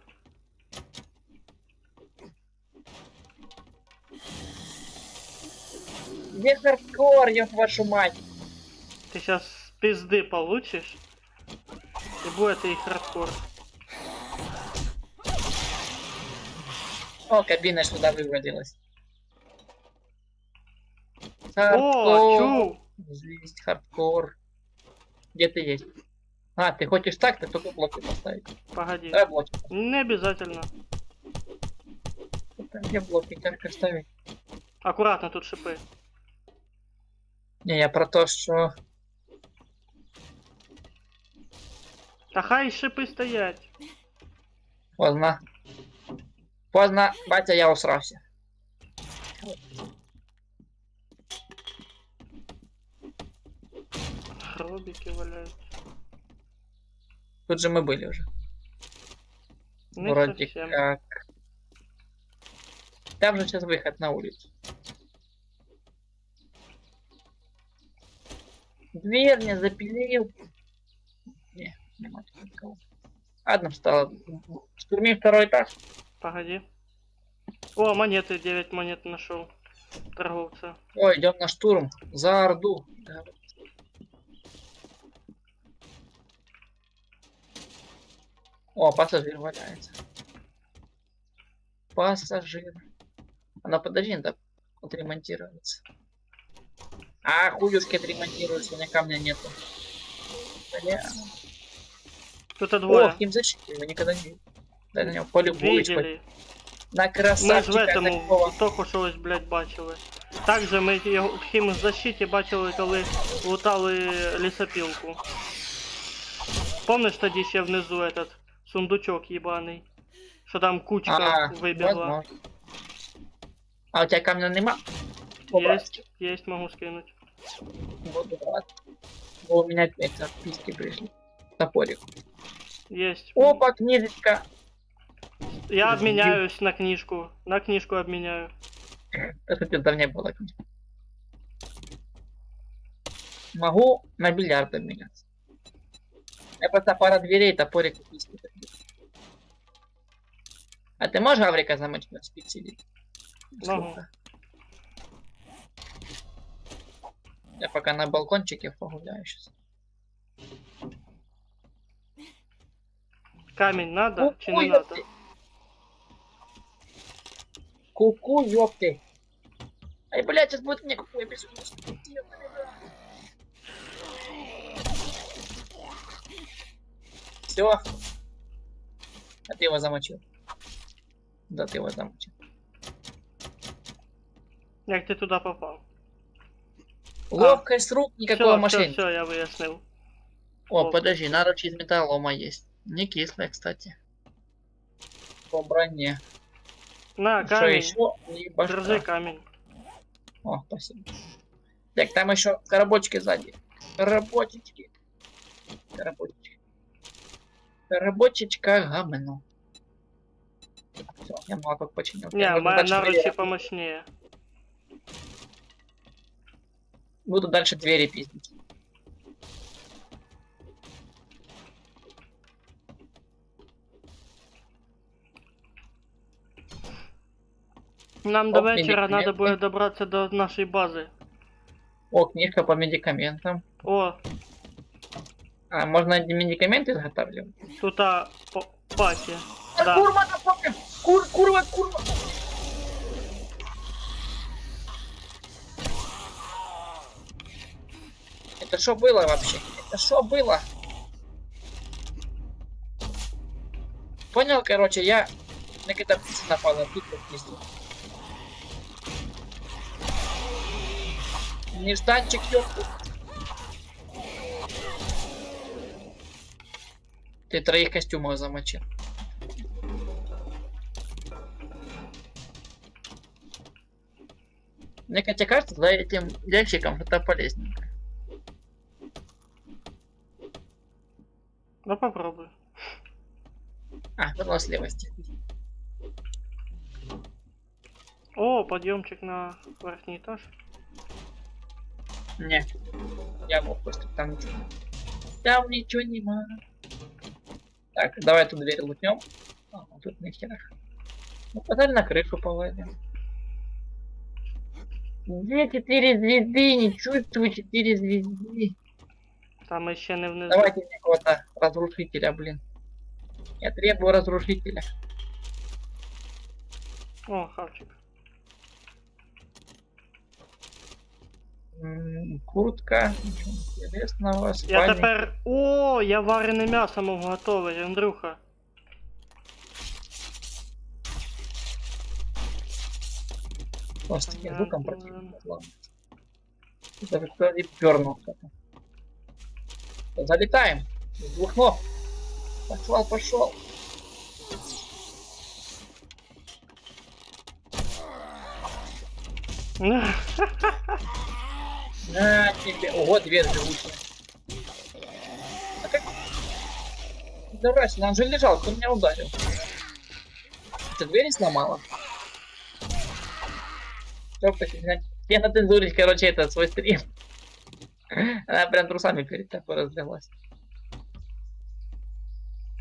Где хардкор, ёб вашу мать? Ты сейчас пизды получишь. И будет и хардкор. О, кабина сюда вывалилась. О, Хардкор. чу! Здесь хардкор. Где ты есть? А, ты хочешь так, ты только блоки поставить. Погоди. Давай блоки. Не обязательно. Там где блоки, как ставить? Аккуратно, тут шипы. Не, я про то, что... Та хай шипи стоять. Поздно. Поздно, батя, я усрался. Робики валяют. Тут же мы были уже. Не Вроде совсем. как. Там же сейчас выход на улицу. Дверь не запилил. Не, нема тут никого. Ладно, встала. Штурми второй этаж. Погоди. О, монеты, 9 монет нашел. Торговца. Ой, идем на штурм. За Орду. О, пассажир валяется. Пассажир. А подожди, надо отремонтироваться. А, хуюшки отремонтируются, у меня камня нету. Бля. Тут О, двое. химзащиты, его никогда не видел. Дай на него полюбуюсь. Видели. На Ми ж в красавчика этому такого. тільки що ось, блядь, бачили. Також ми його в хімзащиті бачили, коли лутали лісопілку. Помниш тоді ще внизу этот сундучок їбаний? Що там кучка вибігла. возможно. А у тебя камня нема? Есть, могу скинуть. Буду рад. О, у меня опять отписки пришли. Топорик. Есть. Опа, книжечка. Я обменяюсь на книжку. На книжку обменяю. Это тебе не было книжки. Могу на бильярд обменяться. Я просто пара дверей, топорик и писки. А ты можешь Гаврика замочить на спице? Могу. Я пока на балкончике погуляю сейчас. Камень надо, чи не надо? Ку-ку, ёпты. Ай, блядь, сейчас будет мне какое безумие. Все. А ты его замочил. Да, ты его замочил. Як ти туди попав? Ловкость рук, никакого Все, мошенничества. все, я вияснив. О, подожди, наручи из металлома есть. Не кислая, кстати. По броне. На, Что камень. еще? И башка. Держи камень. О, спасибо. Так, там еще коробочки сзади. Коробочечки. Коробочечки. Коробочечка гамно. Все, я молоток починил. Не, Буду моя дальше наручі двери- помощнее. Буду дальше двери пиздить. Нам до Оп, вечора медикаменты. надо буде добратися до нашої бази. О, книжка по медикаментам. О, А, можно медикаменты изготавливать? тут паті. Да. Да. Курва, напомню! Курва! Это что было вообще? Это что было? Понял, короче, я на какая-то птица напала, тут вот внизу. Нежданчик, ёпта. Ты троих костюмов замочил. Мне, хотя кажется, за этим ящиком это полезненько. Ну попробуй. А, выносливости. О, подъемчик на верхний этаж. Не, я мог просто там ничего. Там ничего не могу. Так, давай эту дверь лутнем. А, тут нихера. Ну, погнали на крышу полазим. Где 4 звезды? Не чувствую 4 звезды. Там ми ще не внизу. Давайте мне какого-то разрушителя, блин. Я требую разрушителя. О, хавчик. Куртка. Ничего интересного. Я Спальник. тепер. О, я варене м'ясо мов готовий, Андрюха. Просто таким звуком Понятно. противно. Ладно. Даже кто-то пернул кто-то. Залетаем. С двух ног. Пошел, пошел. На тебе. Ого, дверь живучая. А как? Давай, он же лежал, кто меня ударил. Ты дверь сломала? Я на цензурить, короче, это свой стрим. Она прям трусами перед тобой разлилась.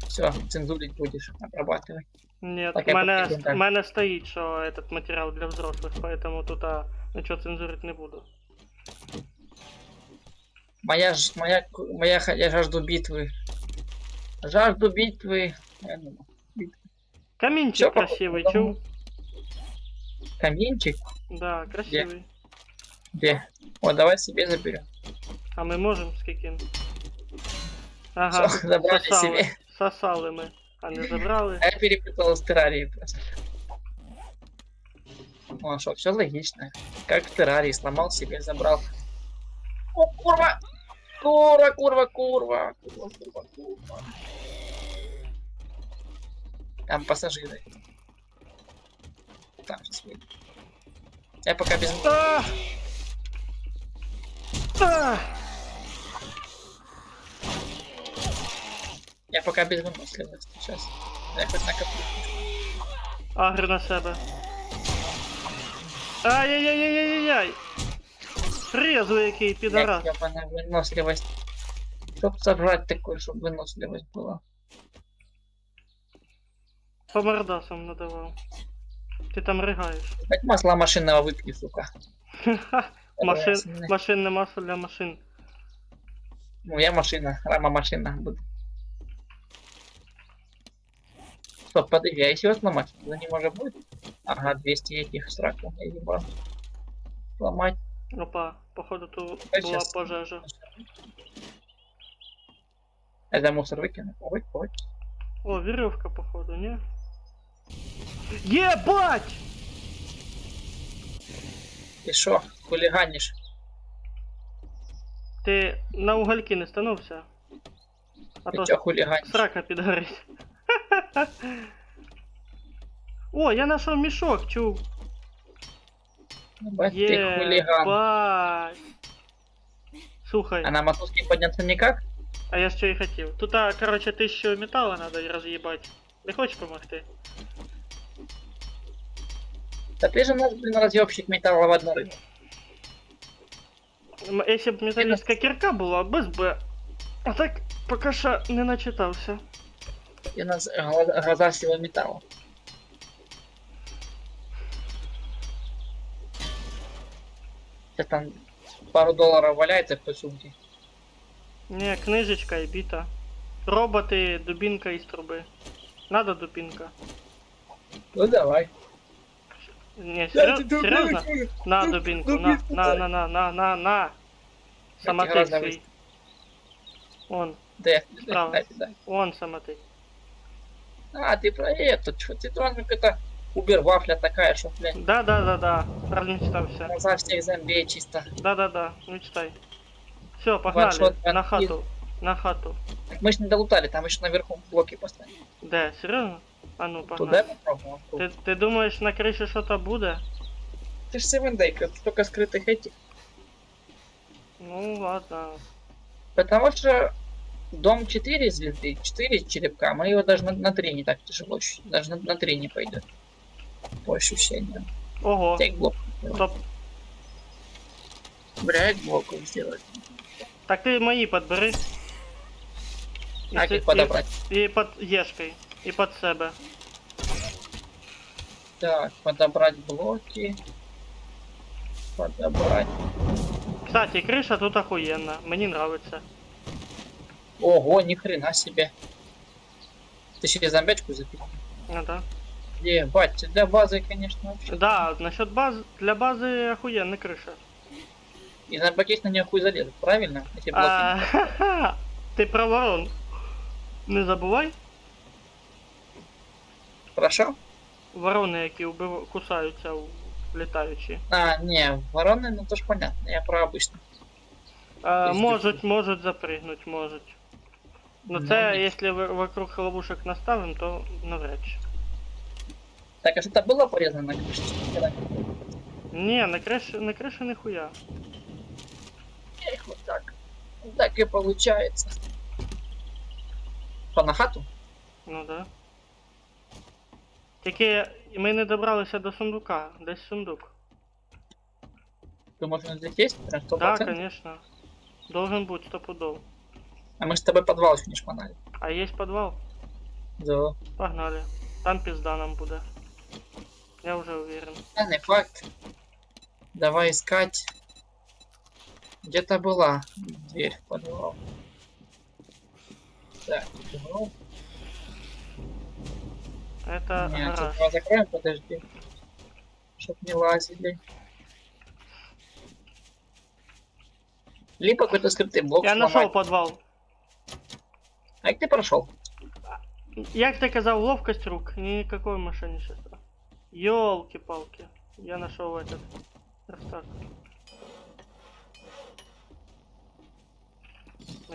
Все, цензурить будешь, обрабатывай. Нет, Так, в я мене, покажу, так. в мене стоїть, що этот матеріал для взрослих, поэтому тут нічого цензурити не буду. Я жажду битвы. Жажду битвы. Я думаю, Камінчик Всё, красивий, по-моему. чув? каминчик. Да, красивий. Где? Вот, давай себе заберем. А ми можемо скільки? Ага, Всё, забрали сосали. себе. Сосали ми, а не забрали. А я перепутал с террарией просто. Ну а что, все логично. Как в террарии сломал себе, забрал. О, курва! Курва, курва, курва! Курва, курва, курва. Там пассажиры. Там сейчас выйдет. Я пока без... А! А! Я пока без выносливости сейчас. Я хоть накоплю. Агри на себе. Ай-яй-яй-яй-яй-яй! Резвий який, підарас. Я на выносливость. Чтоб собрать такой, чтобы выносливость была. По мордасам надавав. Ти там ригаєш. Хоть масла машинного выпью, сука. Машинне масло для машин. Ну, я машина, рама машина буду. Стоп, подожди, а если его сломать? Это не может быть? Ага, 200 этих сраков, я ебал. Сломать. Опа, походу тут Я була щас- пожежа. Это мусор выкину. Ой, ой. О, веревка, походу, не? Ебать! Ты шо, хулиганишь? Ти на угольки не станувся? А Ты то чё хулиганишь? срака підгорить. О, я знайшов мішок, чув. Ебать, ты хулиган. Єбать. Слухай, А на мотузке подняться никак? а я що і хотів. Тут, короче, 1000 металла надо роз'їбать. Не хочеш помогти? Да ты же у нас, блин, разъебщик металла в одну рыбу. Якщо б металістська кірка була, без Б. А так, поки що не начитався. И у нас глаза всего металла. Сейчас там пару долларов валяется в той сумке. Не, книжечка і біта. Роботи, дубінка із труби. Надо дубінка. Ну давай. Не, серйозно? На дубінку, на. Самотик грозно свій. Он, Да, Справа. да. он самотик. А, ты про это, что ты там какая-то убер-вафля такая, что, блядь, Да. Размечтався. глаза всех зомбей чисто. Да, ну читай. Все, погнали. Ваншот, На ван- хату. На хату. Так мы ж не долутали, там еще наверху блоки поставили. Де, серйозно? А ну, Туда погнали. попробовал. Ти думаєш, на криші що-то буде? Ты ж 7 Day, столько скрытых этих. Ну, ладно. Потому что дом 4 звезды, 4 черепка, мы его даже на 3 не так тяжело, даже на 3 не пойдет. По ощущениям. Ого, Тек блок. топ. Блять, блоков сделать. Так ти мої підбери. Як їх подобрати? І під єшкою, і під себе. Так, подобрать блоки. Подобрать. Кстати, криша тут охуенна, мені нравится. Ого, ни хрена себе. Ты еще и зомбячку запихнул. Ну да. Ебать, для базы, конечно, вообще. Да, насчет базы, для базы охуенная крыша. И зомбаки на нее хуй залезут, правильно? Эти блоки. Ха-ха, ти про ворон. Не забувай, Хорошо? ворони, які кусаються літаючі. А, не, вороны, ну то ж понятно, я про обычно. Можуть запригнуть, можуть. Ну Ну, це, ні. якщо вокруг ловушек наставим, то навряд чи. Так, а что-то было порезано на крыше? Ні, на криші ніхуя. Эх, вот так. Так и получается. По на хату? Ну да. Тільки ми не добралися до сундука. Десь сундук. Думаешь, он здесь есть? Прям 100%? Да, конечно. Должен бути стопудов. А мы с тобой подвал еще не шмонали. А є підвал? Да. Погнали. Там пизда нам буде. Я вже уверен. А, не факт. Давай искать. Где-то была дверь в подвал. Так, подвал. Это Нет, гараж. давай закроем, подожди. Чтоб не лазили. Либо какой-то скрытый блок Я сломать. знайшов підвал. А как ты прошел? Як ти казав, ловкость рук, никакого мошенничества. Ёлки-палки. Я нашел этот верстак.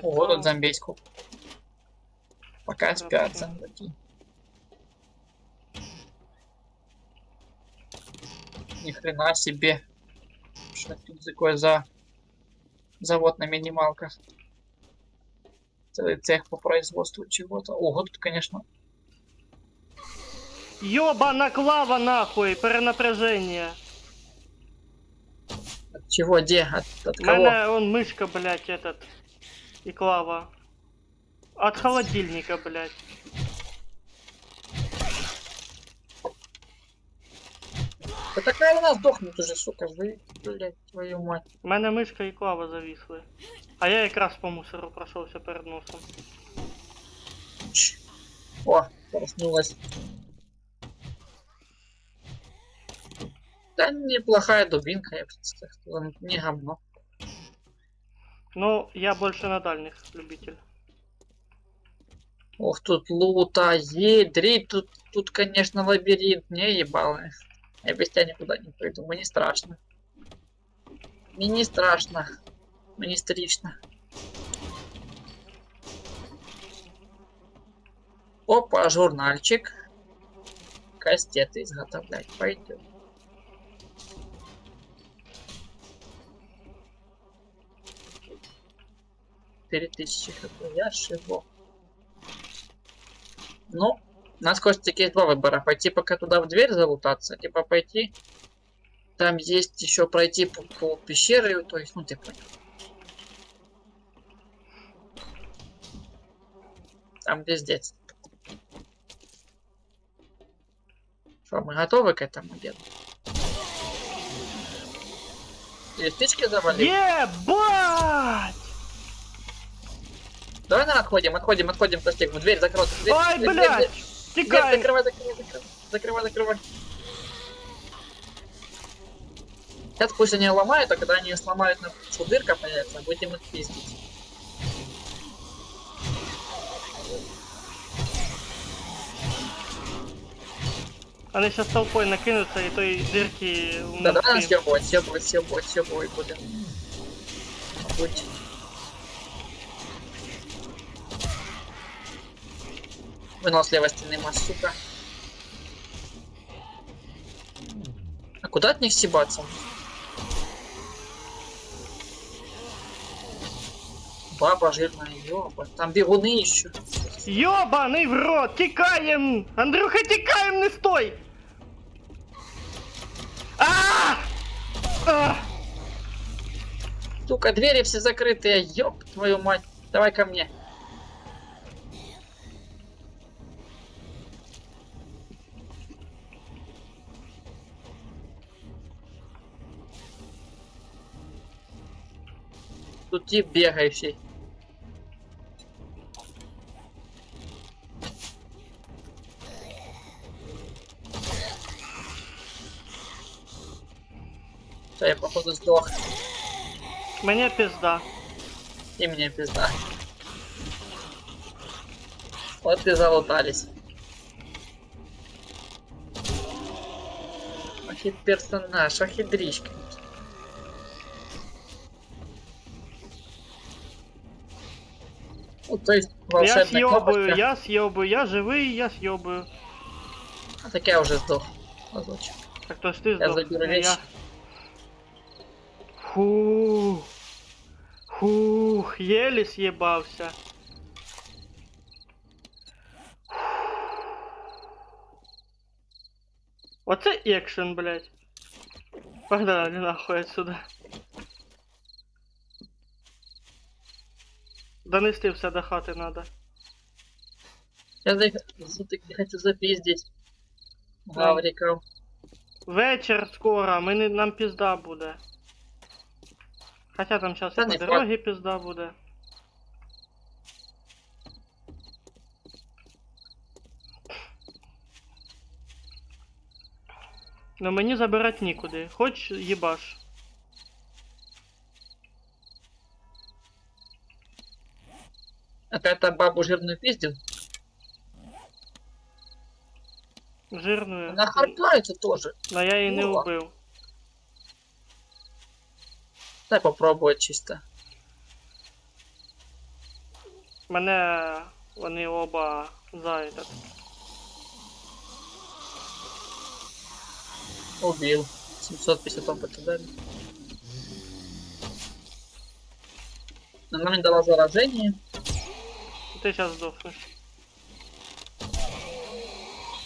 Ого, Металл. тут зомбейску. Пока Да, спят вообще. зомбаки. Ни хрена себе. Что тут такое за завод на минималках? Целый цех по производству чего-то. Ого, тут, конечно, Ёбана клава нахуй, перенапряжение. от чего, где, от У кого? мене он мышка, блядь, этот. И клава. От холодильника, блядь. Да такая она сдохнет уже, сука, вы, блядь, твою мать. У мене мишка і клава зависли. А я якраз по мусору пройшовся перед носом. Ч. О, проснулась. Да неплохая дубинка, я бы сказал, не говно. Ну, я больше на дальних любитель. Ох, тут лута, ядрить, тут, конечно, лабиринт, не ебалы. Я без тебя никуда не пойду, мне не страшно. Мне не страшно. Мне стрично. Опа, журнальчик. Кастеты изготовлять пойдет. $4000 какой я шибо. Ну, у нас, Костик, есть два выбора. Пойти пока туда в дверь залутаться, либо пойти. Там есть еще пройти по пещере, то есть, ну ты понял. Там где здесь. Что, мы готовы к этому делу? Или птички завалили? Ебать! Давай, наверное, отходим, Костик, в дверь закрой. Дверь, Ой, дверь, блядь! дверь. Тикай! Закрывай. Сейчас пусть они ломают, а когда они сломают, на дырка появится, будем их пиздить. Они сейчас толпой накинутся и той дырки Да, давай нас унесли. съебывать будем. Будь. Вынос с левой стены, сука. А куда от них съебаться? Баба жирная, ёба. Там бегуны еще. Ёбаный в рот! Тикаем! Андрюха, тикаем, не стой! А! Сука, двери все закрытые, ёб твою мать. Давай ко мне. Тут тип бегающий. Всё, я походу сдох. Мені пізда. И мне пизда. Вот и залутались. Охи персонаж, охи дрищ, конечно. Ну, то есть Я волшебная кнопочка. съебаю, я живий, я съебаю. А так я уже сдох. Озвучу. Так то ж ти Я здох. заберу не я. вещи. Фух, єлі съебався. Оце екшен, блядь. Погнали нахуй отсюда. Донести все до хати надо. Я хочу запиздить. Гавриков. Вечір скоро, нам пізда буде. Хоча там зараз Та і не по факт. дорогі пізда буде. Но мені забирати нікуди. Хоч їбаш. Опять бабу жирную пиздил. Жирною. Она харпается тоже. Но я її не О. вбив. Дай попробовать чисто. Мене вони оба за этот. Убил. 750 опыта дали. Она мне дала заражение. Ти зараз здохнеш.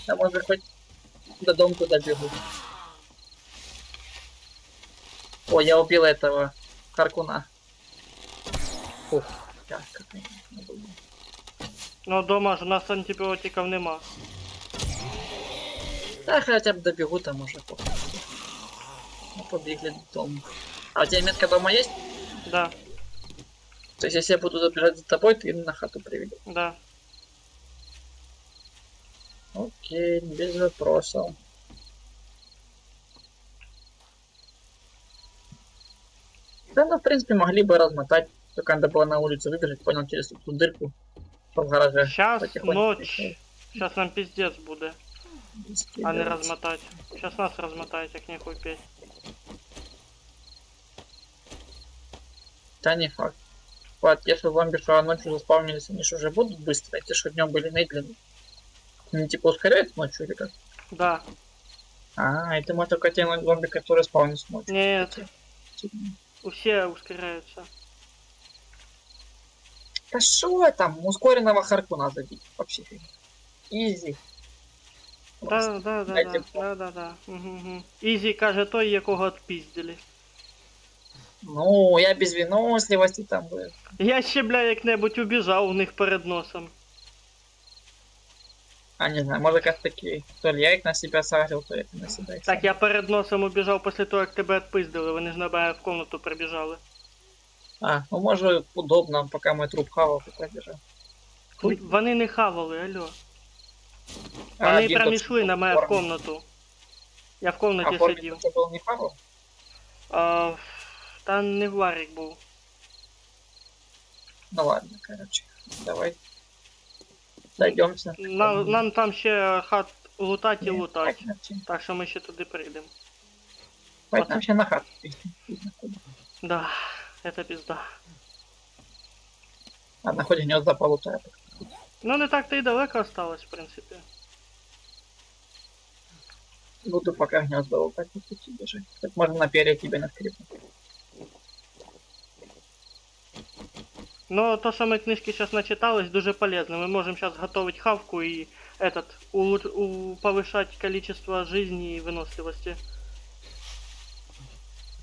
Я может хоть до домку добегу. О, я убил этого Каркуна. Ух, как я не думал. Ну дома ж у нас антибіотиків нема. Да, хотя бы добегу там уже. Похуй. Ну, побегли к дому. А у тебя метка дома есть? Да, То есть, если я буду забежать за тобой, ты на хату приведешь. да. Окей, без вопросов. Да, ну, в принципе, могли бы размотать. Только надо было на улицу выбежать, понял, через ту дырку, что в гараже. Сейчас потихоньку ночь. Сейчас нам пиздец буде, а не скидывать. розмотати. Сейчас нас розмотають, як ніхуй петь. Да, не факт. Вот, если зомби что ночью заспавнились, они же уже будут быстро, эти что днем были медленные. Они типа ускоряются ночью или как? Да. А, это мы только те зомби, которые спавнились ночью. Нет, Типа, все ускоряются. да что там, ускоренного Харкуна забить, вообще фигня. Изи. Да, да, да, Дайте да, да, да, да. Угу. Ізі каже той, якого отпіздили. Ну, я без выносливости там был. Я ще, бля, як-небудь убіжав у них перед носом. А не знаю, может как таки, то ли я их на себя сажал, то я на себя их Так, я перед носом убіжав після того, як тебе отпиздили, вони ж на мене в комнату прибіжали. А, ну может удобно, пока мой труп хавал, ты пробежал. Вони не хавали, алло. А Вони один прям тот, йшли что на в мене в форме. комнату. Я в А комнаті в форме сидів. тот, что был не хавал? А, та не Варік був. Ну ладно, короче, давай. Дойдемся. Нам там ще хат лутать і лутать. Пойдем Так що ми ще туди прийдемо. вообще на хату. Да, это пизда. Ладно, хоть гнезда полутает. Ну не так-то і далеко осталось, в принципі. Буду пока гнезда лутать, по пути бежать. Так можно на перья тебе наскрипнуть. Но то, що ми книжки зараз начитались, дуже полезно. Мы можем сейчас готовить хавку и повышать количество жизни и выносливости.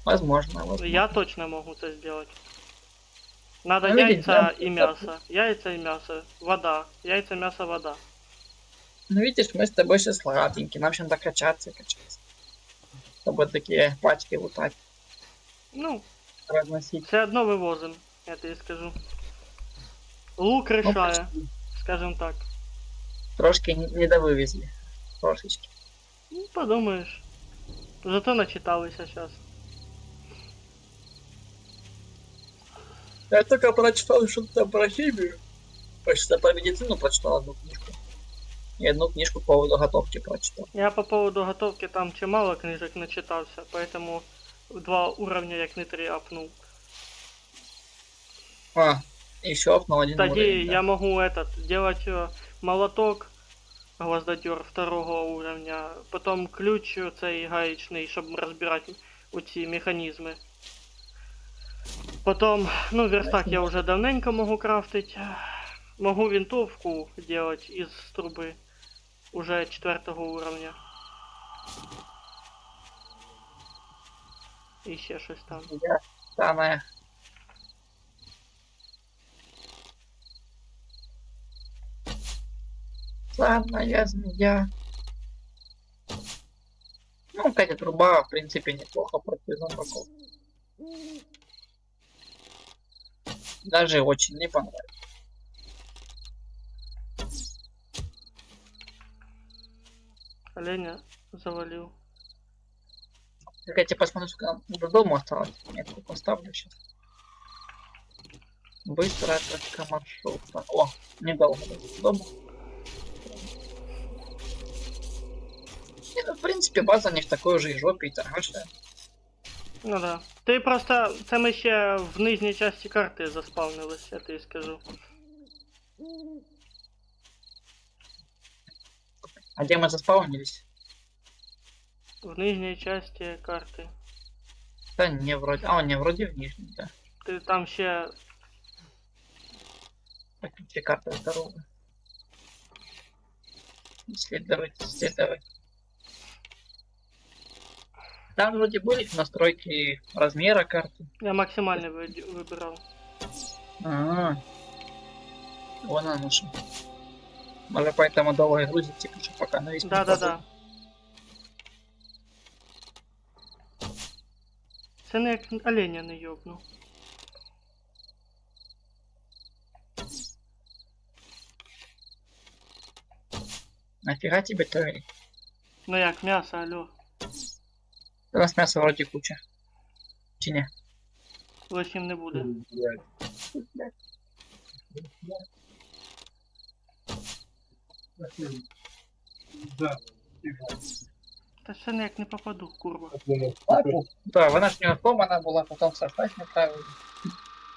Возможно, возможно. Я точно могу это сделать. Надо Ну, видите, яйца да? и мясо. Яйца и мясо. Вода. Яйца, мясо, вода. Ну видишь, мы с тобой сейчас сладенькие, нам сейчас докачаться и качаться. Чтобы такие пачки лутать, Ну, разносить. все одно вивозим. Я тобі скажу. Лук рішає, скажем так. Трошки не довывезли. Трошечки. Ну, подумаєш. Зато начиталися зараз. Я только прочитал что-то там про химию. Прочитал про медицину, прочитал одну книжку. И одну книжку по поводу готовки прочитал. Я по поводу готовки там чимало книжок начитався, поэтому 2 уровня як не 3 апнув. А, еще апнул один Тоді уровень, да. я могу делать молоток, гвоздодер 2 уровня, потом ключ цей гаечний, щоб розбирати оці механізми. Потом, ну, верстак я уже давненько могу крафтить. Могу винтовку делать из трубы уже 4 уровня. І ще щось там. Я самая. Самая змея. Ну, кстати, труба, в принципе, неплохо против зомбаков. Даже очень не понравилось. Оленя завалил. Так я тебе посмотрю, сколько нам до дома осталось. Я тут поставлю сейчас. Быстрая точка маршрута. О, недолго до дома. Не, ну, в принципе, база не в такой уже и жопе и торгашная. Ну да. Ти просто. Це ми ще в нижній часті карти заспавнились, я тобі скажу. А где мы заспаунились? В нижній часті карти. Да не, вроде. А, не, вроде в нижней, да. Ти там ще. Какие карты здоровые. Исследовать, исследовать. Там вроде были настройки размера карты. Я максимально вибирав. А, вон оно что. Может поэтому долго и грузит, типа, что пока на весь Да. Це не як оленя не йобну. Нафига тебе тролли? Ну як, м'ясо, алло. У нас мяса вроде куча. Чи не? Лишнім не буде. Да. Та ще ніяк не попаду, курва. Да, вона ж не сломана була, потом создать неправильно.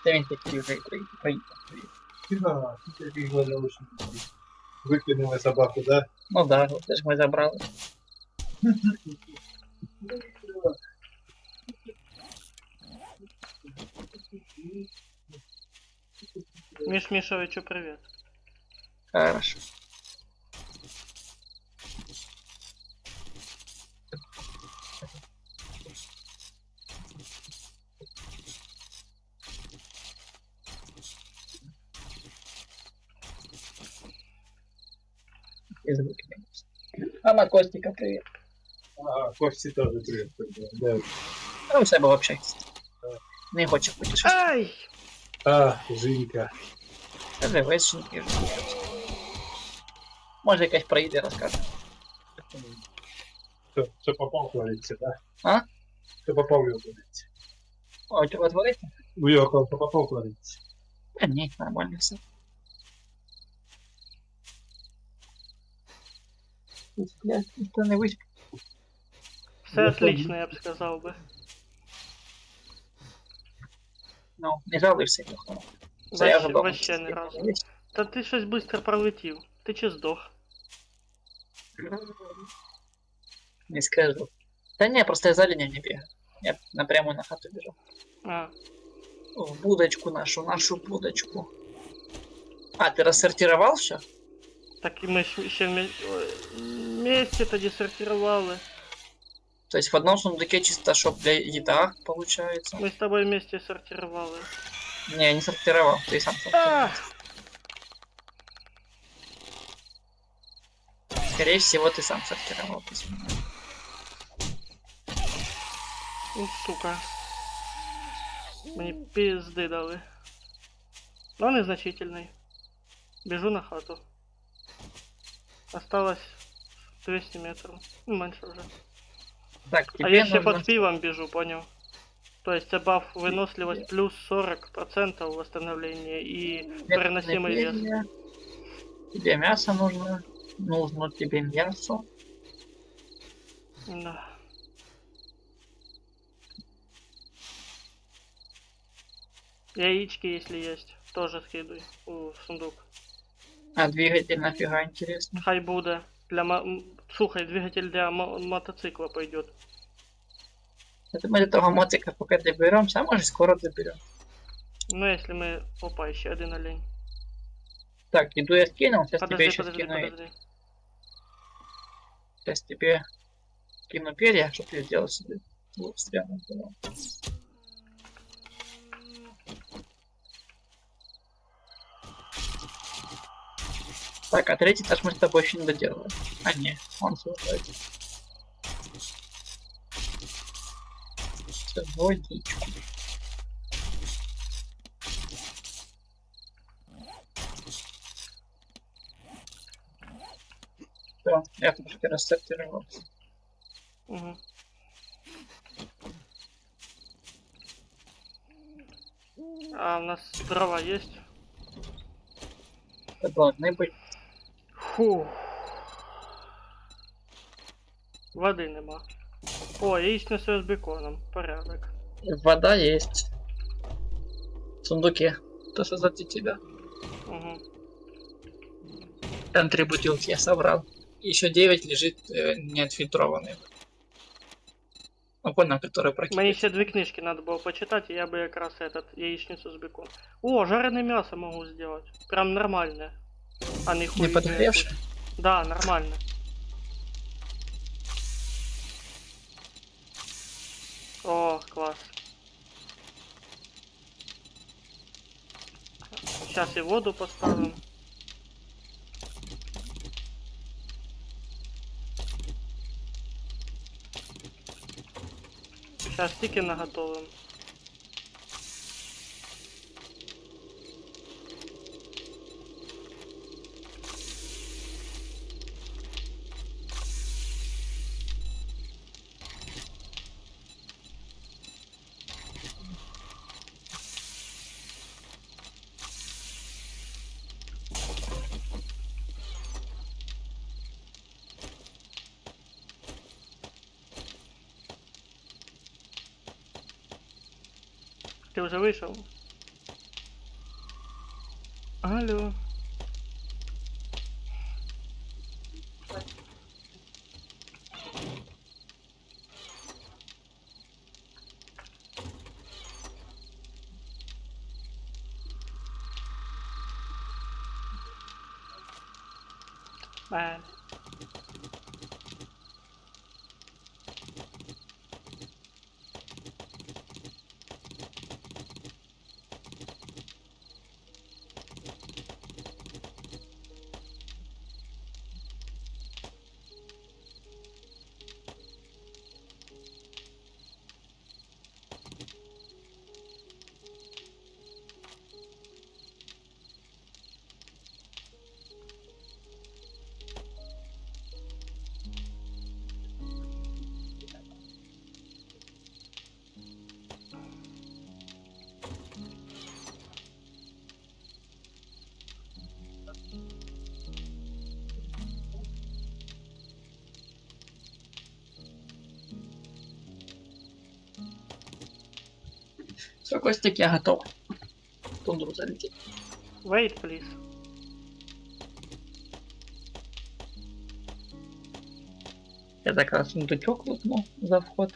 Та він такий вже проїхав. Да, таких говорил, что выкинули собаку, да? Ну да, це ж ми забрали. Міш Мішовичу, привіт. Хорошо. И звуки не будет. А на Костика привет. А, Кости тоже привет. Да. А у себе общайтесь. Не хоче путешествовать. Ай! А, Жинка. Скажи, вещенки. Може якась проїде розкаже. Что попал творится, да? А? Что попал его творится? О, у тебе твориться? Уехал, что попал творится. Та ні, нормально все. Ніхто не виспів. Все отлично, я б сказав би. Ну, не жалуйся, ніхто. Це я вже дома. Вообще не разу. Та ти щось швидко пролетів. Ти чи здох? Не скажу. Да не, просто я за оленем не бегаю. Я напрямую на хату бежал. А, В будочку нашу будочку. А, ты рассортировал все? так і ми ще вместе тоді сортували. То есть в одном сундуке чисто чтоб для еда получается? Ми з тобою вместе сортували. Не, я не сортировал, ты сам сортировал. Скорее всего, ты сам сортировал письмо. Ну, сука. Мені пізди дали. Но незначительный. Бежу на хату. Осталось 200 метров. Ну, меньше уже. Так, А тебе я ще нужно... под пивом бежу, понял? То есть баф выносливость плюс 40% восстановления и переносимый вес. перья. Тебе мясо нужно. Нужно тебе мясо. Да. Яички, если есть, тоже скидывай в сундук. А двигатель нафига интересно? Хай буде. Слухай, двигатель для мотоцикла пойдет. Это мы до того мотика пока доберемся, а может скоро доберем. Ну, если мы... Опа, еще один олень. Так, еду я скинул, сейчас тебе Подожди, еще подожди, скину. подожди. Сейчас тебе скину перья, чтобы ты сделал себе. Вот, стрелянный сделал. Так, а третий этаж мы с тобой еще не доделали. А, не, он слушается. Водичку. Все, я трошки рассортировался. Угу. А у нас дрова есть? Это должны быть. Фу. Води нема. О, яичный соус з беконом. Порядок. Вода есть. В сундуке. То, что за тебя. Угу. Там 3 бутылки я собрал. Еще 9 лежит неотфильтрованный. Ну, понял, который Мені прокипит. ще 2 книжки надо было почитать, и я бы как раз этот яичницу с беконом. О, жареное мясо могу сделать. Прям нормальное. А не Не хуй. подогревший? Да, нормально. О, класс. Сейчас и воду поставим. Сейчас стики наготовим. Ты уже вышел? Алло. Бай. Все, Костик, я готов. В тундру залететь. Wait, please. Я так раз сундучок лутну за вход.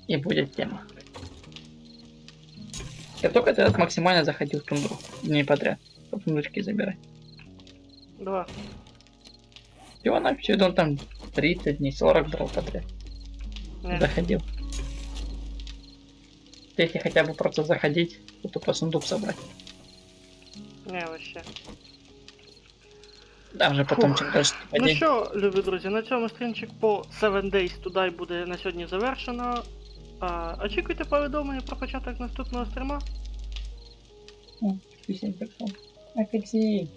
И будет тема. Я только этот максимально заходил в тундру. Дней подряд. Чтобы сундучки забирать. 2. И он вообще он там 30 дней, 40 брал подряд. Не. Заходил. Если хотя бы просто заходить, то тупо сундук собрать. Не, вообще. Там же потом Фух. чим дальше Ну день. що, любі друзі, на цьому стрімчик по 7 Days Today буде на сьогодні завершено. Очікуйте повідомлення про початок наступного стріма. Пісень прийшов. Апельсин.